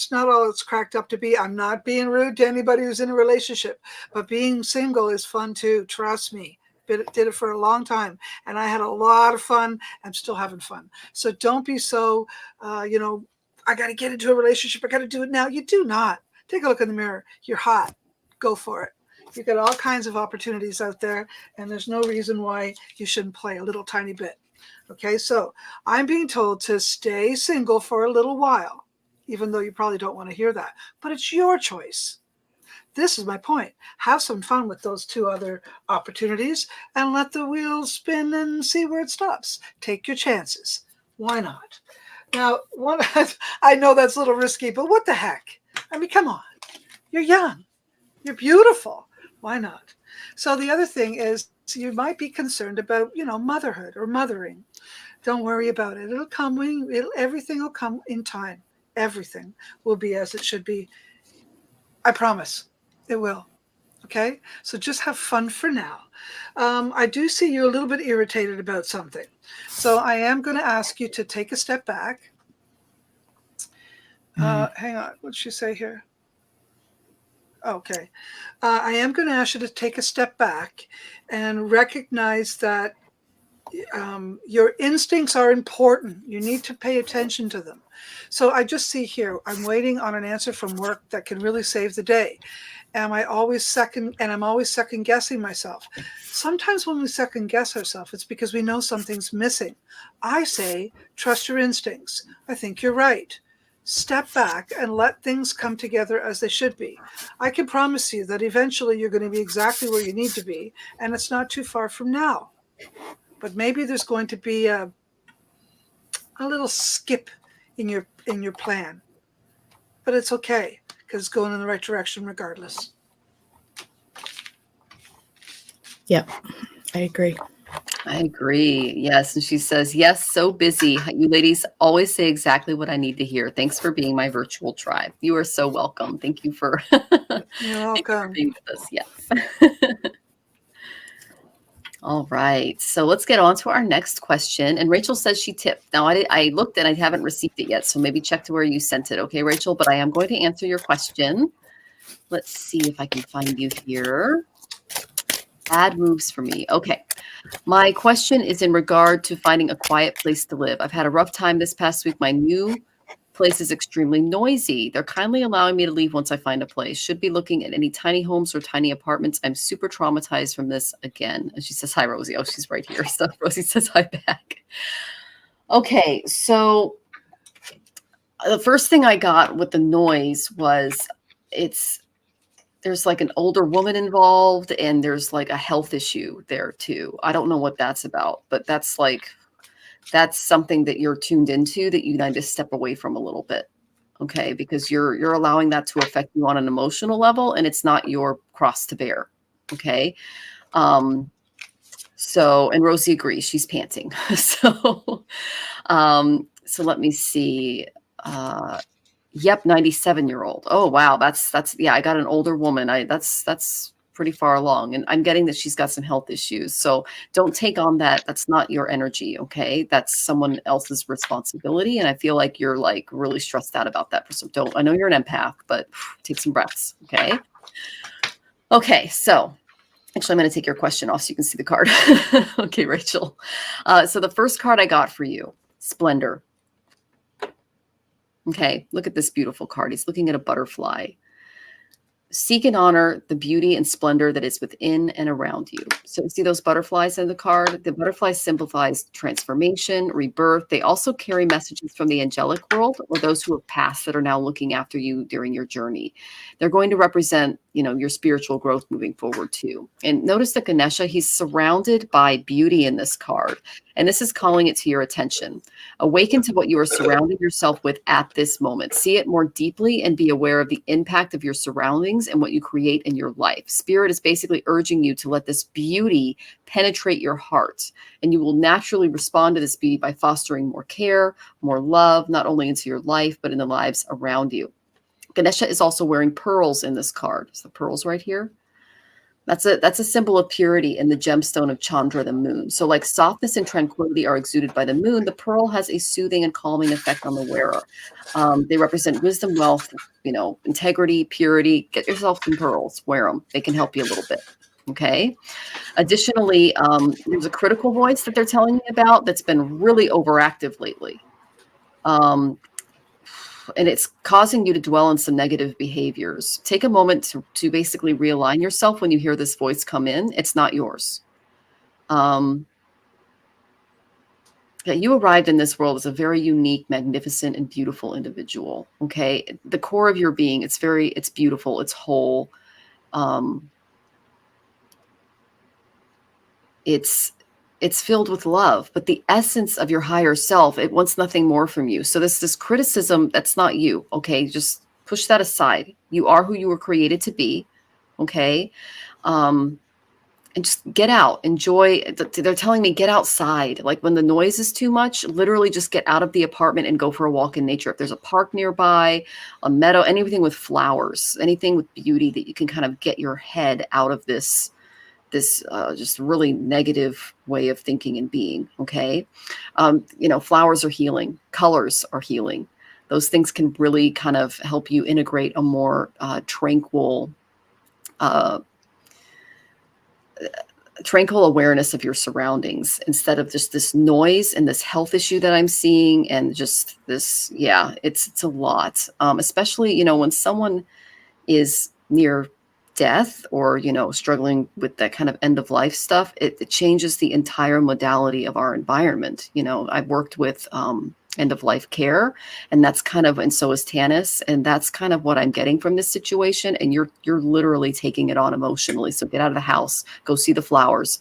not all it's cracked up to be. I'm not being rude to anybody who's in a relationship, but being single is fun too. Trust me, did it for a long time, and I had a lot of fun. I'm still having fun. So don't be so, I got to get into a relationship. I got to do it now. You do not. Take a look in the mirror. You're hot. Go for it. You've got all kinds of opportunities out there, and there's no reason why you shouldn't play a little tiny bit. Okay, so I'm being told to stay single for a little while, even though you probably don't want to hear that. But it's your choice. This is my point. Have some fun with those two other opportunities and let the wheels spin and see where it stops. Take your chances. Why not? Now, I know that's a little risky, but what the heck? I mean, come on. You're young. You're beautiful. Why not? So the other thing is you might be concerned about, motherhood or mothering. Don't worry about it. It'll come. Everything will come in time. Everything will be as it should be. I promise it will. Okay? So just have fun for now. I do see you a little bit irritated about something. So I am going to ask you to take a step back. Hang on. What did she say here? Okay. I am going to ask you to take a step back and recognize that your instincts are important. You need to pay attention to them. So I just see here, I'm waiting on an answer from work that can really save the day. I'm always second guessing myself. Sometimes when we second guess ourselves, it's because we know something's missing. I say, trust your instincts. I think you're right. Step back and let things come together as they should be. I can promise you that eventually you're going to be exactly where you need to be, and it's not too far from now. But maybe there's going to be a little skip in your plan. But it's okay, because it's going in the right direction regardless. Yep, I agree. I agree. Yes. And she says, yes, so busy. You ladies always say exactly what I need to hear. Thanks for being my virtual tribe. You are so welcome. Thank you for, You're welcome. being with us. Yes. All right. So let's get on to our next question. And Rachel says she tipped. Now, I looked and I haven't received it yet. So maybe check to where you sent it. Okay, Rachel, but I am going to answer your question. Let's see if I can find you here. Bad moves for me. Okay. My question is in regard to finding a quiet place to live. I've had a rough time this past week. My new place is extremely noisy. They're kindly allowing me to leave once I find a place. Should be looking at any tiny homes or tiny apartments. I'm super traumatized from this again. And she says, hi, Rosie. Oh, she's right here. So Rosie says hi back. Okay. So the first thing I got with the noise was there's like an older woman involved and there's like a health issue there too. I don't know what that's about, but that's something that you're tuned into that you need to step away from a little bit. Okay. Because you're allowing that to affect you on an emotional level and it's not your cross to bear. Okay. And Rosie agrees, she's panting. So let me see. Yep, 97-year-old. Oh, wow. That's yeah, I got an older woman. That's pretty far along. And I'm getting that she's got some health issues. So don't take on that. That's not your energy. Okay. That's someone else's responsibility. And I feel like you're like really stressed out about that. So I know you're an empath, but take some breaths. Okay. Okay. So actually, I'm going to take your question off so you can see the card. Okay, Rachel. So the first card I got for you, Splendor. Okay, look at this beautiful card. He's looking at a butterfly. Seek and honor the beauty and splendor that is within and around you. So see those butterflies in the card? The butterflies symbolize transformation, rebirth. They also carry messages from the angelic world or those who have passed that are now looking after you during your journey. They're going to represent, your spiritual growth moving forward too. And notice that Ganesha, he's surrounded by beauty in this card. And this is calling it to your attention. Awaken to what you are surrounding yourself with at this moment. See it more deeply and be aware of the impact of your surroundings and what you create in your life. Spirit is basically urging you to let this beauty penetrate your heart. And you will naturally respond to this beauty by fostering more care, more love, not only into your life, but in the lives around you. Ganesha is also wearing pearls in this card. So the pearls right here. That's a symbol of purity and the gemstone of Chandra, the moon. So like softness and tranquility are exuded by the moon. The pearl has a soothing and calming effect on the wearer. They represent wisdom, wealth, integrity, purity. Get yourself some pearls. Wear them. They can help you a little bit. Okay. Additionally, there's a critical voice that they're telling me about that's been really overactive lately. And it's causing you to dwell on some negative behaviors. Take a moment to basically realign yourself when you hear this voice come in. It's not yours. Yeah, you arrived in this world as a very unique, magnificent, and beautiful individual. Okay. The core of your being, it's beautiful. It's whole. It's filled with love, but the essence of your higher self, it wants nothing more from you. So this criticism, that's not you. Okay. Just push that aside. You are who you were created to be. Okay. And just get out, enjoy. They're telling me get outside. Like when the noise is too much, literally just get out of the apartment and go for a walk in nature. If there's a park nearby, a meadow, anything with flowers, anything with beauty that you can kind of get your head out of this just really negative way of thinking and being. Okay. Flowers are healing, colors are healing. Those things can really kind of help you integrate a more tranquil awareness of your surroundings instead of just this noise and this health issue that I'm seeing. And just this, it's a lot, especially, when someone is near death or, struggling with that kind of end of life stuff, it changes the entire modality of our environment. I've worked with, end of life care, and that's kind of, and so is Tanys, and that's kind of what I'm getting from this situation. And you're literally taking it on emotionally. So get out of the house, go see the flowers.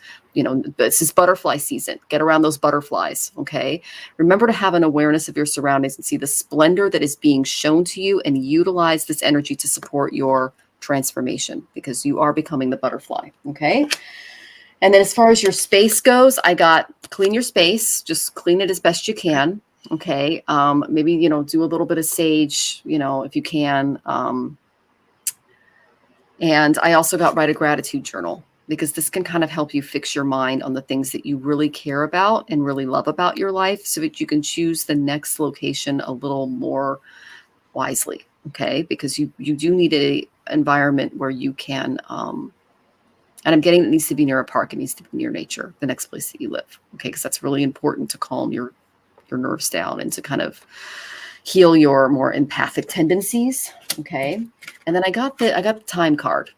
This is butterfly season. Get around those butterflies. Okay. Remember to have an awareness of your surroundings and see the splendor that is being shown to you, and utilize this energy to support your transformation, because you are becoming the butterfly. Okay. And then as far as your space goes, I got clean your space, just clean it as best you can. Okay. Maybe, do a little bit of sage, if you can. And I also got write a gratitude journal, because this can kind of help you fix your mind on the things that you really care about and really love about your life, so that you can choose the next location a little more wisely. Okay. Because you do need a environment where you can, and I'm getting it needs to be near a park. It needs to be near nature, the next place that you live. Okay. Because that's really important to calm your nerves down and to kind of heal your more empathic tendencies. Okay. And then I got the time card.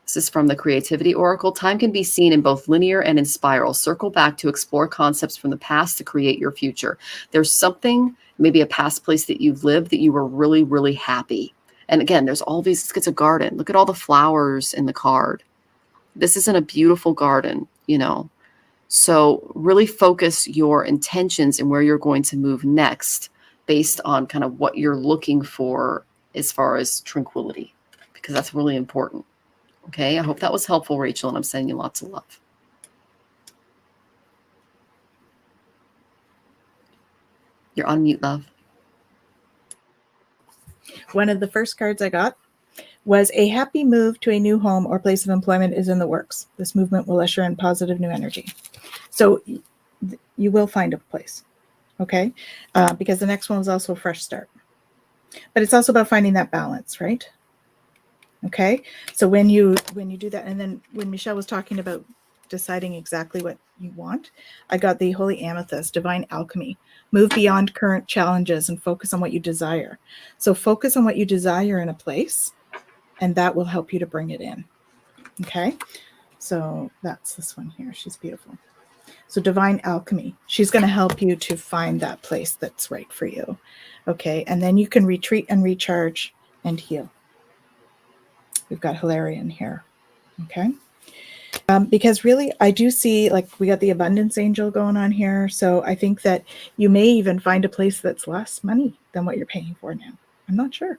This is from the Creativity Oracle. Time can be seen in both linear and in spiral. Circle back to explore concepts from the past to create your future. There's something, maybe a past place that you've lived that you were really, really happy. And again, there's all these, it's a garden. Look at all the flowers in the card. This isn't a beautiful garden, So really focus your intentions and where you're going to move next based on kind of what you're looking for as far as tranquility, because that's really important. Okay. I hope that was helpful, Rachel, and I'm sending you lots of love. You're on mute, love. One of the first cards I got was a happy move to a new home or place of employment is in the works. This movement will usher in positive new energy. So you will find a place, okay? Because the next one is also a fresh start. But it's also about finding that balance, right? Okay? So when you do that, and then when Michelle was talking about deciding exactly what you want, I got the Holy Amethyst, Divine Alchemy. Move beyond current challenges and focus on what you desire. So focus on what you desire in a place, and that will help you to bring it in. Okay. So that's this one here. She's beautiful. So Divine Alchemy, she's going to help you to find that place that's right for you. Okay. And then you can retreat and recharge and heal. We've got Hilarion here. Okay. Because really, I do see, like, we got the Abundance Angel going on here. So I think that you may even find a place that's less money than what you're paying for now. I'm not sure.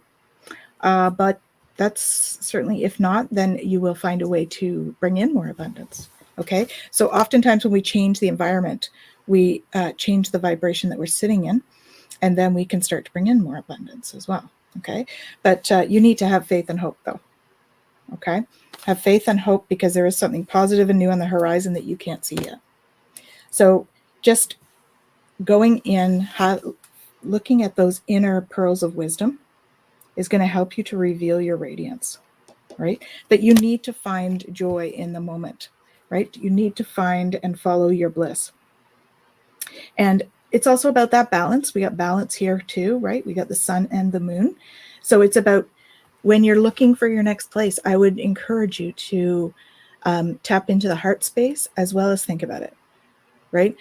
But that's certainly, if not, then you will find a way to bring in more abundance. Okay. So oftentimes when we change the environment, we change the vibration that we're sitting in, and then we can start to bring in more abundance as well. Okay. But you need to have faith and hope, though. Okay. Have faith and hope, because there is something positive and new on the horizon that you can't see yet. So just going in, looking at those inner pearls of wisdom is going to help you to reveal your radiance. right? But you need to find joy in the moment, right? You need to find and follow your bliss. And it's also about that balance. We got balance here too, right? We got the sun and the moon. So it's about when you're looking for your next place, I would encourage you to tap into the heart space as well as think about it, right?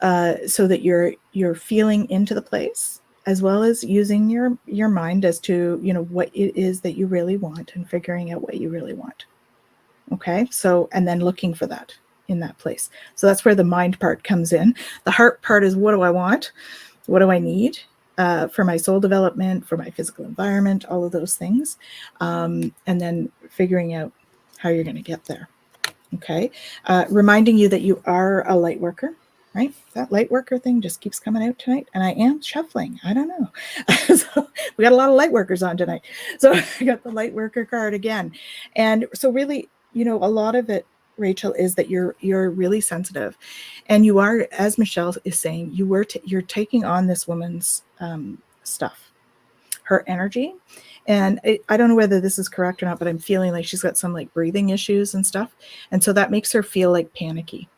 So that you're feeling into the place as well as using your mind as to, you know, what it is that you really want and figuring out what you really want. Okay. So, and then looking for that in that place. So that's where the mind part comes in. The heart part is, what do I want? What do I need for my soul development, for my physical environment, all of those things. And then figuring out how you're going to get there. Okay. Reminding you that you are a light worker. Right? That light worker thing just keeps coming out tonight. And I am shuffling. I don't know. So we got a lot of light workers on tonight. So I got the light worker card again. And so really, you know, a lot of it, Rachel, is that you're really sensitive. And you are, as Michelle is saying, you're taking on this woman's stuff, her energy. And I don't know whether this is correct or not, but I'm feeling like she's got some like breathing issues and stuff. And so that makes her feel like panicky.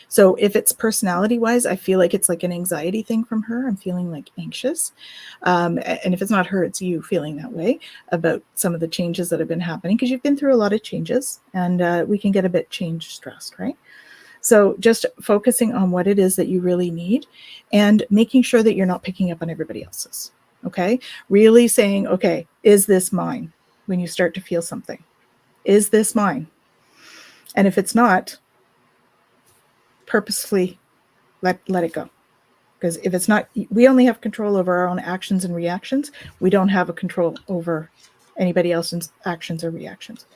So if it's personality wise, I feel like it's like an anxiety thing from her. I'm feeling like anxious. And if it's not her, it's you feeling that way about some of the changes that have been happening, because you've been through a lot of changes, and we can get a bit change stressed, right? So just focusing on what it is that you really need and making sure that you're not picking up on everybody else's. Okay. Really saying, okay, is this mine? When you start to feel something, is this mine? And if it's not, purposefully let it go. Because if it's not, we only have control over our own actions and reactions. We don't have a control over anybody else's actions or reactions.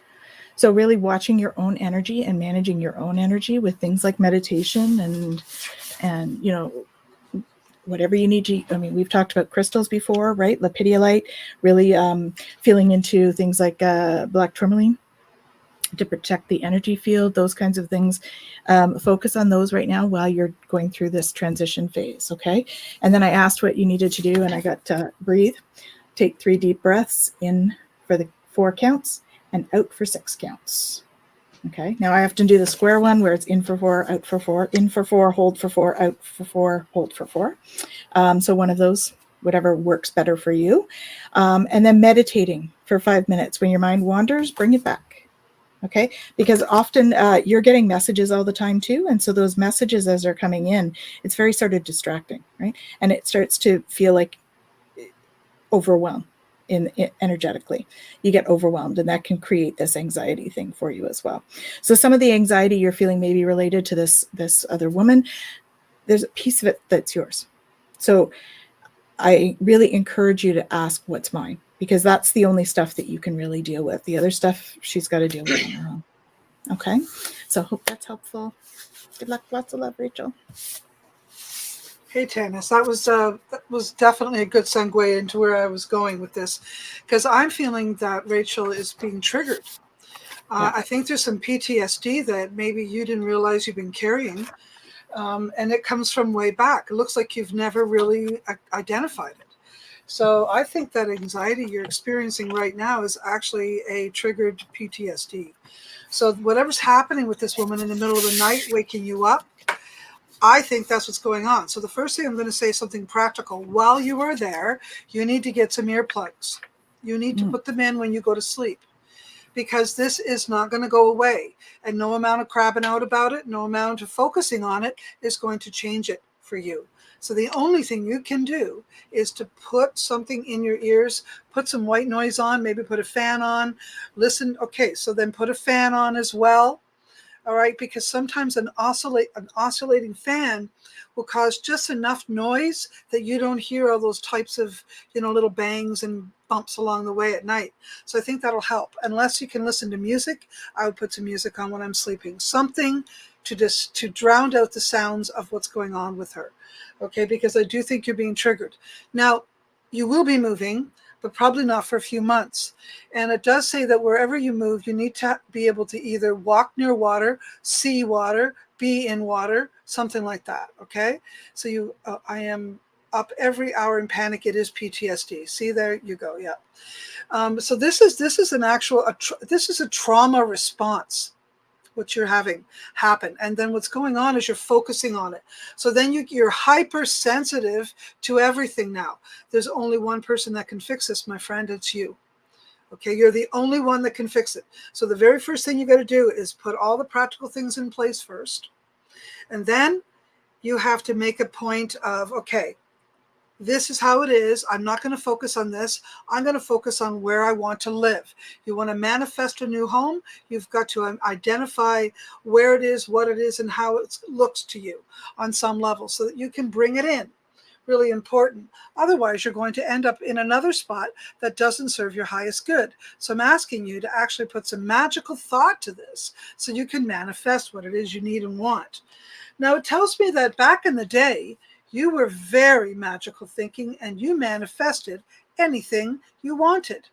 So really watching your own energy and managing your own energy with things like meditation and you know, whatever you need to. I mean, we've talked about crystals before, right? Lepidiolite, really feeling into things like black tourmaline to protect the energy field, those kinds of things. Focus on those right now while you're going through this transition phase, okay? And then I asked what you needed to do, and I got to breathe. Take 3 deep breaths in for the 4 counts and out for 6 counts. Okay, now I have to do the square one where it's in for 4, out for 4, in for 4, hold for 4, out for 4, hold for 4. So one of those, whatever works better for you. And then meditating for 5 minutes. When your mind wanders, bring it back. Okay, because often you're getting messages all the time too. And so those messages as they're coming in, it's very sort of distracting, right? And it starts to feel like overwhelmed energetically. You get overwhelmed, and that can create this anxiety thing for you as well. So some of the anxiety you're feeling may be related to this other woman. There's a piece of it that's yours. So I really encourage you to ask what's mine, because that's the only stuff that you can really deal with. The other stuff she's got to deal with on her own. Okay, so I hope that's helpful. Good luck. Lots of love, Rachel. Hey, Tanys, that was definitely a good segue into where I was going with this, because I'm feeling that Rachel is being triggered. I think there's some PTSD that maybe you didn't realize you've been carrying, and it comes from way back. It looks like you've never really identified it. So I think that anxiety you're experiencing right now is actually a triggered PTSD. So whatever's happening with this woman in the middle of the night, waking you up, I think that's what's going on. So the first thing I'm going to say is something practical. While you are there, you need to get some earplugs. You need to put them in when you go to sleep, because this is not going to go away. And no amount of crabbing out about it, no amount of focusing on it is going to change it for you. So the only thing you can do is to put something in your ears, put some white noise on, maybe put a fan on, listen. Okay, so then put a fan on as well. All right, because sometimes an oscillating fan will cause just enough noise that you don't hear all those types of, little bangs and bumps along the way at night. So I think that'll help. Unless you can listen to music, I would put some music on when I'm sleeping. Something to drown out the sounds of what's going on with her. Okay, because I do think you're being triggered. Now, you will be moving, but probably not for a few months. And it does say that wherever you move, you need to be able to either walk near water, see water, be in water, something like that. Okay. So I up every hour in panic, it is PTSD. See, there you go. Yeah. So this is this is a trauma response, what you're having happen. And then what's going on is you're focusing on it. So then you're hypersensitive to everything now. There's only one person that can fix this, my friend. It's you. Okay, you're the only one that can fix it. So the very first thing you got to do is put all the practical things in place first. And then you have to make a point of, okay, this is how it is. I'm not going to focus on this. I'm going to focus on where I want to live. You want to manifest a new home, you've got to identify where it is, what it is, and how it looks to you on some level so that you can bring it in. Really important. Otherwise, you're going to end up in another spot that doesn't serve your highest good. So I'm asking you to actually put some magical thought to this so you can manifest what it is you need and want. Now, it tells me that back in the day, you were very magical thinking and you manifested anything you wanted.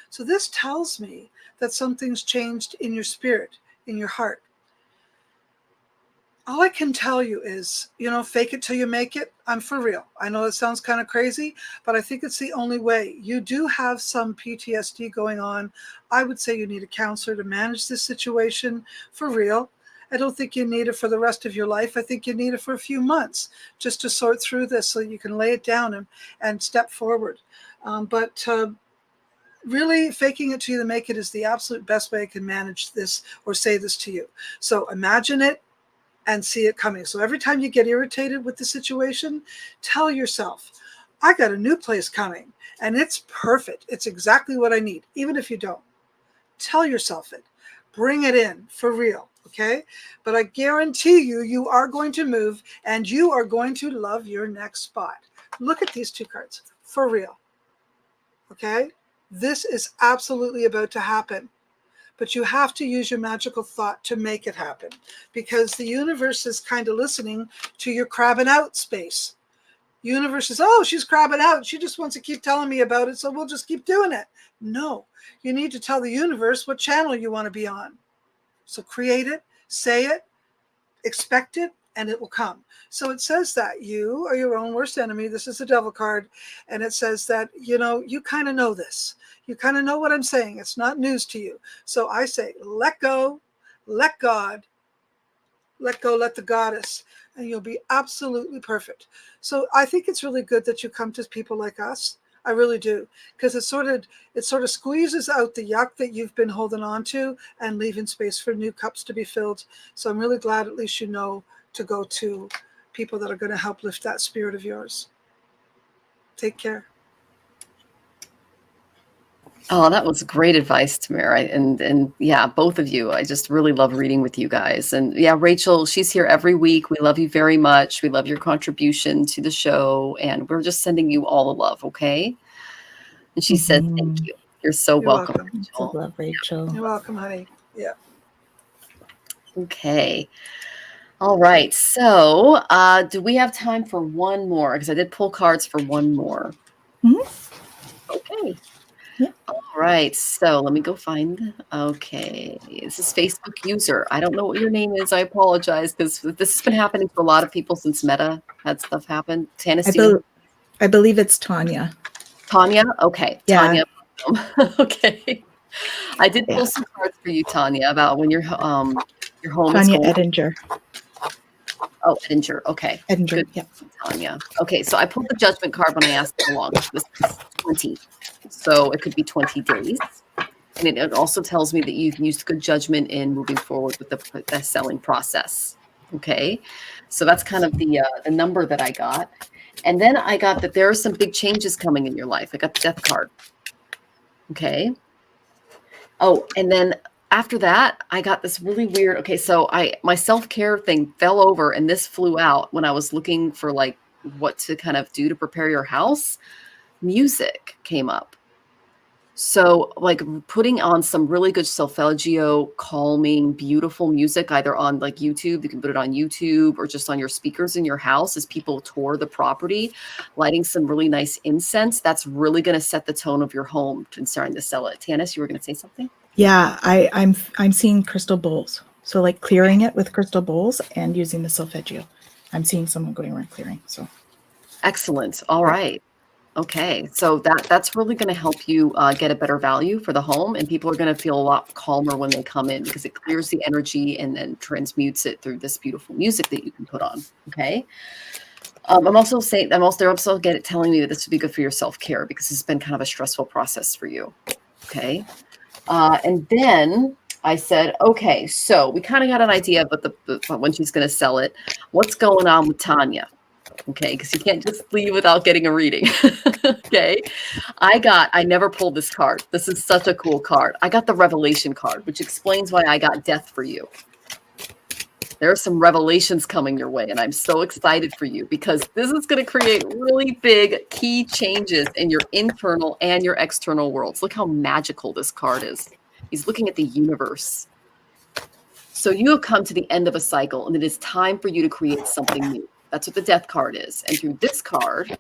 So this tells me that something's changed in your spirit, in your heart. All I can tell you is, fake it till you make it. I'm for real. I know it sounds kind of crazy, but I think it's the only way. You do have some PTSD going on. I would say you need a counselor to manage this situation for real. I don't think you need it for the rest of your life. I think you need it for a few months just to sort through this so you can lay it down and step forward. But really faking it till you make it is the absolute best way I can manage this or say this to you. So imagine it and see it coming. So every time you get irritated with the situation, tell yourself, I got a new place coming and it's perfect. It's exactly what I need. Even if you don't, tell yourself it, bring it in for real. Okay. But I guarantee you, you are going to move and you are going to love your next spot. Look at these two cards for real. Okay. This is absolutely about to happen. But you have to use your magical thought to make it happen because the universe is kind of listening to your crabbing out space. Universe is, oh, she's crabbing out. She just wants to keep telling me about it, so we'll just keep doing it. No, you need to tell the universe what channel you want to be on. So create it, say it, expect it, and it will come. So it says that you are your own worst enemy. This is the devil card. And it says that, you kind of know this. You kind of know what I'm saying. It's not news to you. So I say, let go, let God, let go, let the goddess, and you'll be absolutely perfect. So I think it's really good that you come to people like us. I really do, because it sort of squeezes out the yuck that you've been holding on to and leaving space for new cups to be filled. So I'm really glad at least you know to go to people that are going to help lift that spirit of yours. Take care. Oh, that was great advice, Tamara. And yeah, both of you. I just really love reading with you guys. And yeah, Rachel, she's here every week. We love you very much. We love your contribution to the show. And we're just sending you all the love, okay? And she said, thank you. You're so welcome. Rachel. Love, Rachel. You're welcome, honey. Yeah. Okay. All right. So do we have time for one more? Because I did pull cards for one more. Mm-hmm. Okay. Yeah. All right. So let me go find. Okay. This is Facebook user. I don't know what your name is. I apologize because this has been happening to a lot of people since Meta had stuff happen. Tanys, I believe it's Tanya. Tanya? Okay. Yeah. Tanya. Okay. I did pull some cards for you, Tanya, about when your home Tanya is Edinger. Oh, Edinger. Okay. Edinger. Good. Yeah. Tanya. Okay. So I pulled the judgment card when I asked how long. This is 20. So it could be 20 days. And it also tells me that you've used good judgment in moving forward with the selling process. Okay. So that's kind of the number that I got. And then I got that there are some big changes coming in your life. I got the death card. Okay. Oh, and then after that, I got this really weird. Okay. So my self-care thing fell over and this flew out when I was looking for like what to kind of do to prepare your house. Music came up. So like putting on some really good solfeggio, calming, beautiful music, either on like YouTube, you can put it on YouTube or just on your speakers in your house as people tour the property, lighting some really nice incense. That's really going to set the tone of your home concerning to sell it. Tanys, you were going to say something? Yeah, I'm seeing crystal bowls. So like clearing it with crystal bowls and using the solfeggio. I'm seeing someone going around clearing. So Excellent. All right. Okay, so that's really going to help you get a better value for the home, and people are going to feel a lot calmer when they come in because it clears the energy and then transmutes it through this beautiful music that you can put on. Okay. They're also telling me that this would be good for your self-care because it's been kind of a stressful process for you. Okay. And then I said, okay, so we kind of got an idea of when she's going to sell it. What's going on with Tanya? Okay, because you can't just leave without getting a reading. Okay. I never pulled this card. This is such a cool card. I got the Revelation card, which explains why I got death for you. There are some revelations coming your way, and I'm so excited for you because this is going to create really big key changes in your internal and your external worlds. Look how magical this card is. He's looking at the universe. So you have come to the end of a cycle, and it is time for you to create something new. That's what the death card is. And through this card,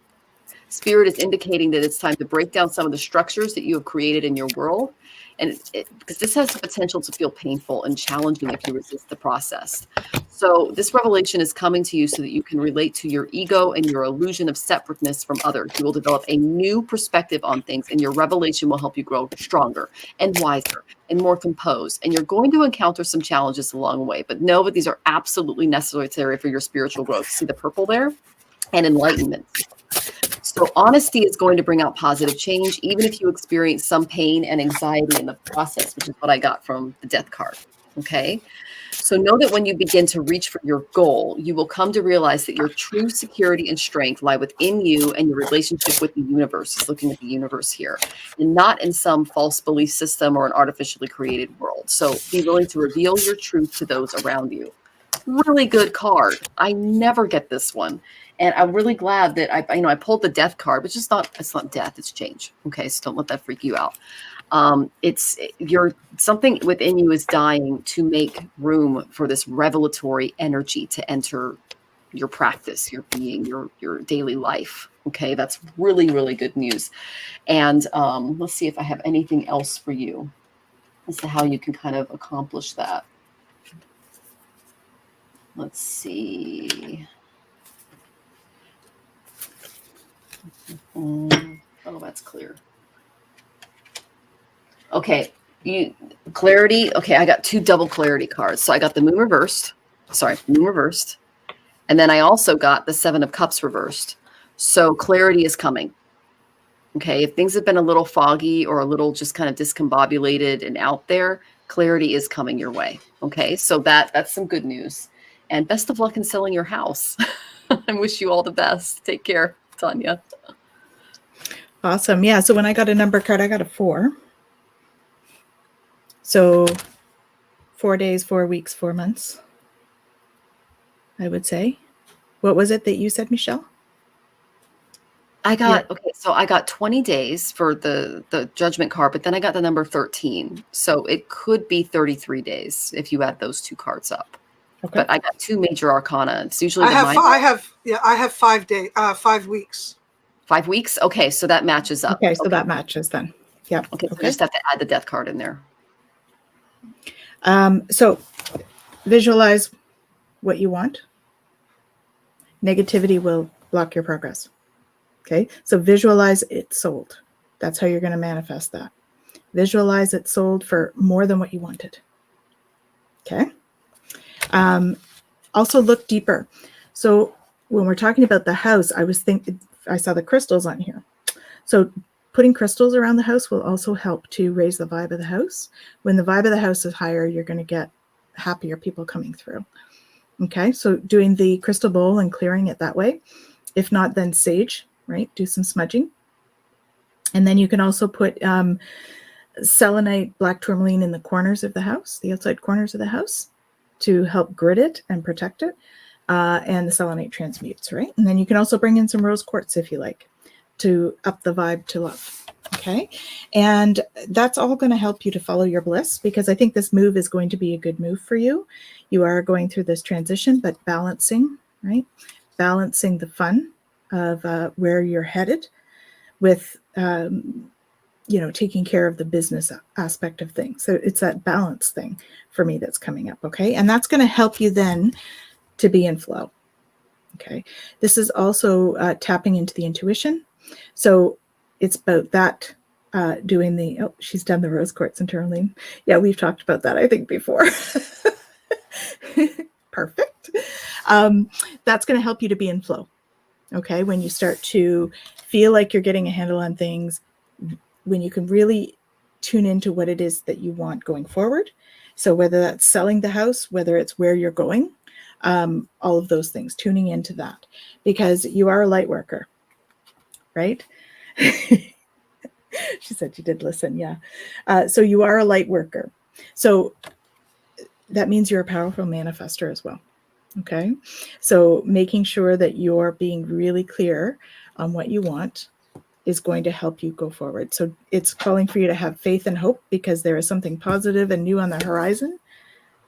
Spirit is indicating that it's time to break down some of the structures that you have created in your world. And because this has the potential to feel painful and challenging if you resist the process. So this revelation is coming to you so that you can relate to your ego and your illusion of separateness from others. You will develop a new perspective on things, and your revelation will help you grow stronger and wiser and more composed. And you're going to encounter some challenges along the way, but know that these are absolutely necessary for your spiritual growth. See the purple there? And enlightenment. So honesty is going to bring out positive change, even if you experience some pain and anxiety in the process, which is what I got from the death card. Okay. So know that when you begin to reach for your goal, you will come to realize that your true security and strength lie within you and your relationship with the universe. Is looking at the universe here, and not in some false belief system or an artificially created world. So be willing to reveal your truth to those around you. Really good card. I never get this one. And I'm really glad that I pulled the death card, but it's not death, it's change. Okay, so don't let that freak you out. Something within you is dying to make room for this revelatory energy to enter your practice, your being, your daily life. Okay, that's really, really good news. And let's see if I have anything else for you as to how you can kind of accomplish that. Let's see. Oh, that's clear. Okay, clarity. Okay, I got 2 double clarity cards. So I got the moon reversed. And then I also got the 7 of Cups reversed. So clarity is coming. Okay, if things have been a little foggy or a little just kind of discombobulated and out there, clarity is coming your way. Okay, so that's some good news. And best of luck in selling your house. I wish you all the best. Take care, Tanya. Awesome. Yeah. So when I got a number card, I got a 4. So 4 days, 4 weeks, 4 months, I would say. What was it that you said, Michelle? So I got 20 days for the judgment card, but then I got the number 13. So it could be 33 days if you add those 2 cards up. Okay. But I got 2 major arcana. It's usually I have 5 days, 5 weeks. 5 weeks? Okay, so that matches up. Okay, so that matches then. Yeah. Okay, so I just have to add the death card in there. So visualize what you want. Negativity will block your progress. Okay, so visualize it sold. That's how you're going to manifest that. Visualize it sold for more than what you wanted. Okay. Also look deeper. So when we're talking about the house, I saw the crystals on here. So putting crystals around the house will also help to raise the vibe of the house. When the vibe of the house is higher, you're going to get happier people coming through. Okay, so doing the crystal bowl and clearing it that way. If not, then sage, right? Do some smudging. And then you can also put selenite, black tourmaline in the corners of the house, the outside corners of the house, to help grid it and protect it. And the selenite transmutes, right? And then you can also bring in some rose quartz if you like to up the vibe to love. Okay. And that's all going to help you to follow your bliss, because I think this move is going to be a good move for you. You are going through this transition, but balancing, right? Balancing the fun of where you're headed with, taking care of the business aspect of things. So it's that balance thing for me that's coming up. Okay. And that's going to help you then to be in flow. Okay. This is also tapping into the intuition. So it's about that, doing the, oh, she's done the rose quartz and tourmaline. Yeah, we've talked about that, I think, before. Perfect. That's going to help you to be in flow. Okay. When you start to feel like you're getting a handle on things, when you can really tune into what it is that you want going forward. So whether that's selling the house, whether it's where you're going, all of those things, tuning into that, because you are a light worker, right? She said she did listen. Yeah. So you are a light worker. So that means you're a powerful manifester as well. Okay. So making sure that you're being really clear on what you want is going to help you go forward. So it's calling for you to have faith and hope, because there is something positive and new on the horizon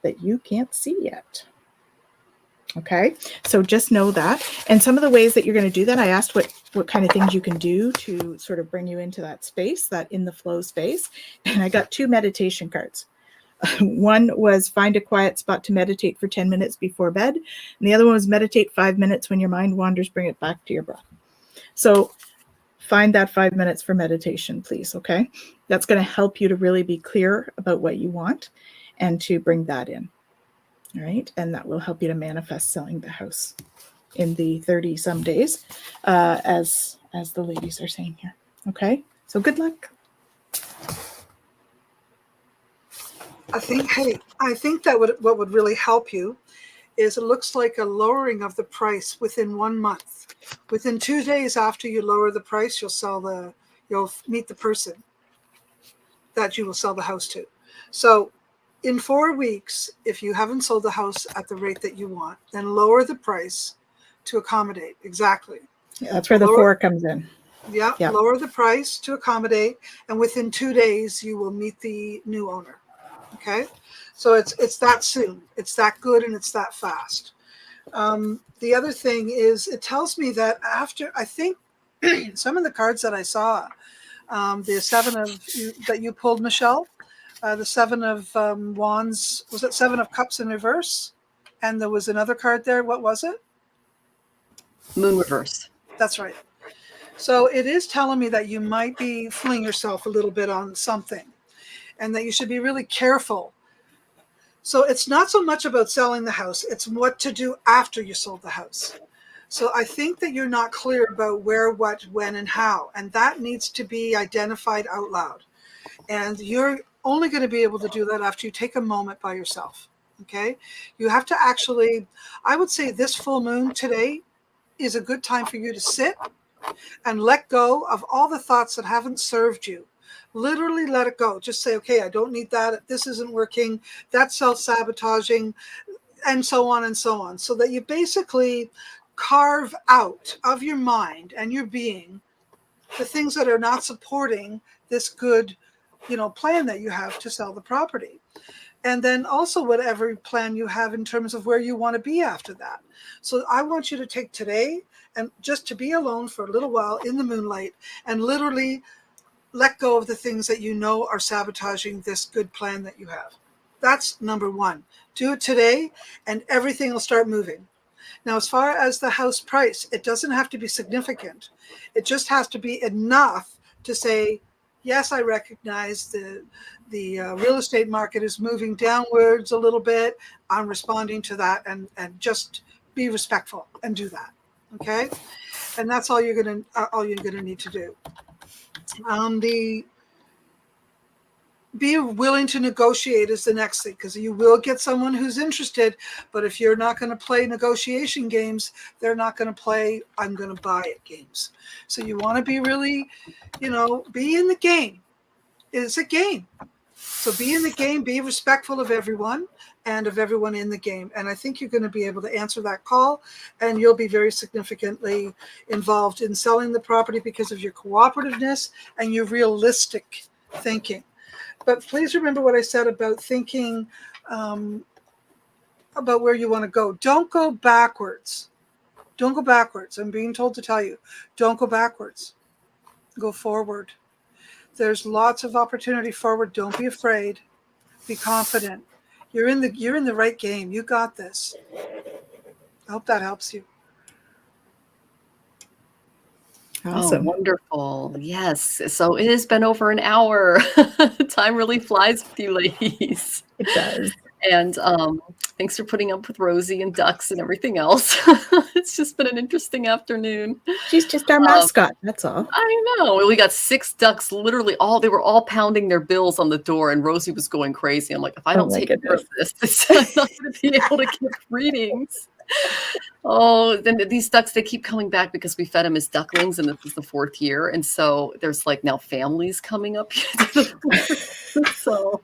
that you can't see yet. Okay, so just know that. And some of the ways that you're going to do that, I asked what kind of things you can do to sort of bring you into that space, that in the flow space. And I got 2 meditation cards. One was find a quiet spot to meditate for 10 minutes before bed. And the other one was meditate 5 minutes. When your mind wanders, bring it back to your breath. So find that 5 minutes for meditation, please. Okay, that's going to help you to really be clear about what you want and to bring that in. All right. And that will help you to manifest selling the house in the 30 some days, as the ladies are saying here. Okay. So good luck. I think that what would really help you is, it looks like a lowering of the price within 1 month. Within 2 days after you lower the price, you'll meet the person that you will sell the house to. So in 4 weeks, if you haven't sold the house at the rate that you want, then lower the price to accommodate. Exactly. Yeah, that's where the 4 comes in. Yeah, lower the price to accommodate, and within 2 days you will meet the new owner. Okay, so it's that soon, it's that good, and it's that fast. The other thing is, it tells me that after, I think some of the cards that I saw, the 7 of that you pulled, Michelle, the 7 of wands, was it 7 of cups in reverse? And there was another card there. What was it? Moon reverse. That's right. So it is telling me that you might be fooling yourself a little bit on something, and that you should be really careful. So it's not so much about selling the house, it's what to do after you sold the house. So I think that you're not clear about where, what, when, and how, and that needs to be identified out loud. And you're only going to be able to do that after you take a moment by yourself. Okay? You have to actually, I would say this full moon today is a good time for you to sit and let go of all the thoughts that haven't served you. Literally let it go. Just say, okay, I don't need that. This isn't working. That's self-sabotaging, and so on and so on. So that you basically carve out of your mind and your being the things that are not supporting this good, plan that you have to sell the property. And then also whatever plan you have in terms of where you want to be after that. So I want you to take today and just to be alone for a little while in the moonlight and literally let go of the things that you know are sabotaging this good plan that you have. That's number 1. Do it today and everything will start moving. Now, as far as the house price, it doesn't have to be significant. It just has to be enough to say, yes, I recognize the real estate market is moving downwards a little bit. I'm responding to that, and just be respectful and do that. Okay, and that's all you're gonna need to do. Be willing to negotiate is the next thing, because you will get someone who's interested, but if you're not going to play negotiation games, they're not going to play I'm going to buy it games. So you want to be really, be in the game. It's a game. So be in the game, be respectful of everyone and of everyone in the game. And I think you're going to be able to answer that call, and you'll be very significantly involved in selling the property because of your cooperativeness and your realistic thinking. But please remember what I said about thinking about where you want to go. Don't go backwards. Don't go backwards. I'm being told to tell you, don't go backwards. Go forward. There's lots of opportunity forward. Don't be afraid. Be confident. You're in the right game. You got this. I hope that helps you. Awesome. Oh, wonderful. Yes. So it has been over an hour. Time really flies with you ladies. It does. And thanks for putting up with Rosie and ducks and everything else. It's just been an interesting afternoon. She's just our mascot. That's all. I know. We got 6 ducks, literally they were all pounding their bills on the door, and Rosie was going crazy. I'm like, if I don't take care of this, I'm not going to be able to give readings. Oh, then these ducks, they keep coming back because we fed them as ducklings, and this is the 4th year. And so there's like now families coming up. So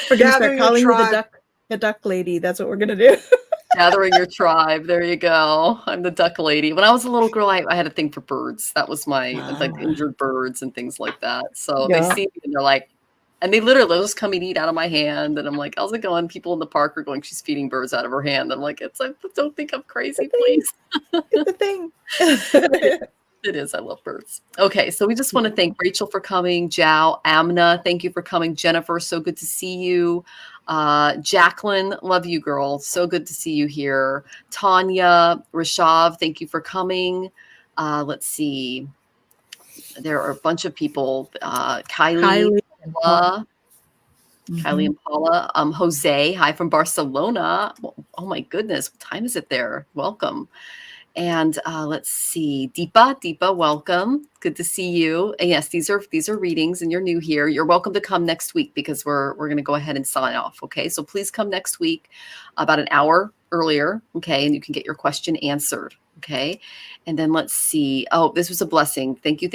we're going to start calling you the duck lady. That's what we're going to do. Gathering your tribe. There you go. I'm the duck lady. When I was a little girl, I had a thing for birds. That was my like injured birds and things like that. So they see me and they're like, and they literally just come and eat out of my hand. And I'm like, how's it going? People in the park are going, she's feeding birds out of her hand. I'm like, don't think I'm crazy, please. It's a thing. It is. I love birds. Okay. So we just want to thank Rachel for coming. Jao, Amna, thank you for coming. Jennifer, so good to see you. Jacqueline, love you, girl. So good to see you here. Tanya, Rishav, thank you for coming. Let's see. There are a bunch of people. Kylie and Paula. Kylie and Paula. Jose, hi from Barcelona. Oh my goodness. What time is it there? Welcome. And let's see, Deepa, welcome. Good to see you. And yes, these are readings, and you're new here. You're welcome to come next week because we're going to go ahead and sign off. Okay, so please come next week about an hour earlier. Okay, and you can get your question answered. Okay, and then let's see. Oh, this was a blessing. Thank you.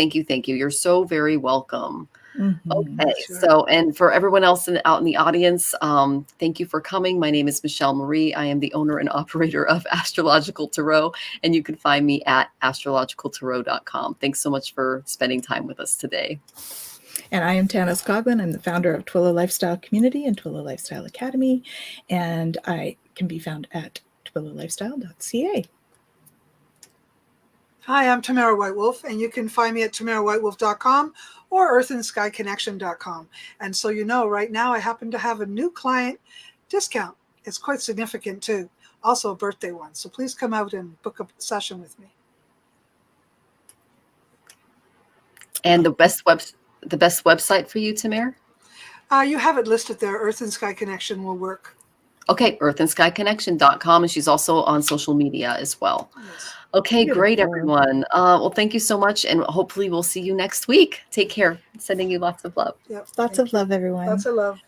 You're so very welcome. Okay, so, and for everyone else out in the audience, thank you for coming. My name is Michelle Marie. I am the owner and operator of Astrological Tarot, and you can find me at astrologicaltarot.com. Thanks so much for spending time with us today. And I am Tanys Coughlan. I'm the founder of Twillow Lifestyle Community and Twillow Lifestyle Academy, and I can be found at twillowlifestyle.ca. Hi, I'm Tamara Whitewolf, and you can find me at tamarawhitewolf.com or earthandskyconnection.com. And so you know, right now I happen to have a new client discount. It's quite significant too. Also a birthday one. So please come out and book a session with me. And the best website for you, Tamara? You have it listed there. Earth and Sky Connection will work. Okay, earthandskyconnection.com, and she's also on social media as well. Yes. Okay, great, everyone. Well, thank you so much, and hopefully we'll see you next week. Take care. Sending you lots of love. Yep. Lots of love, everyone. Lots of love.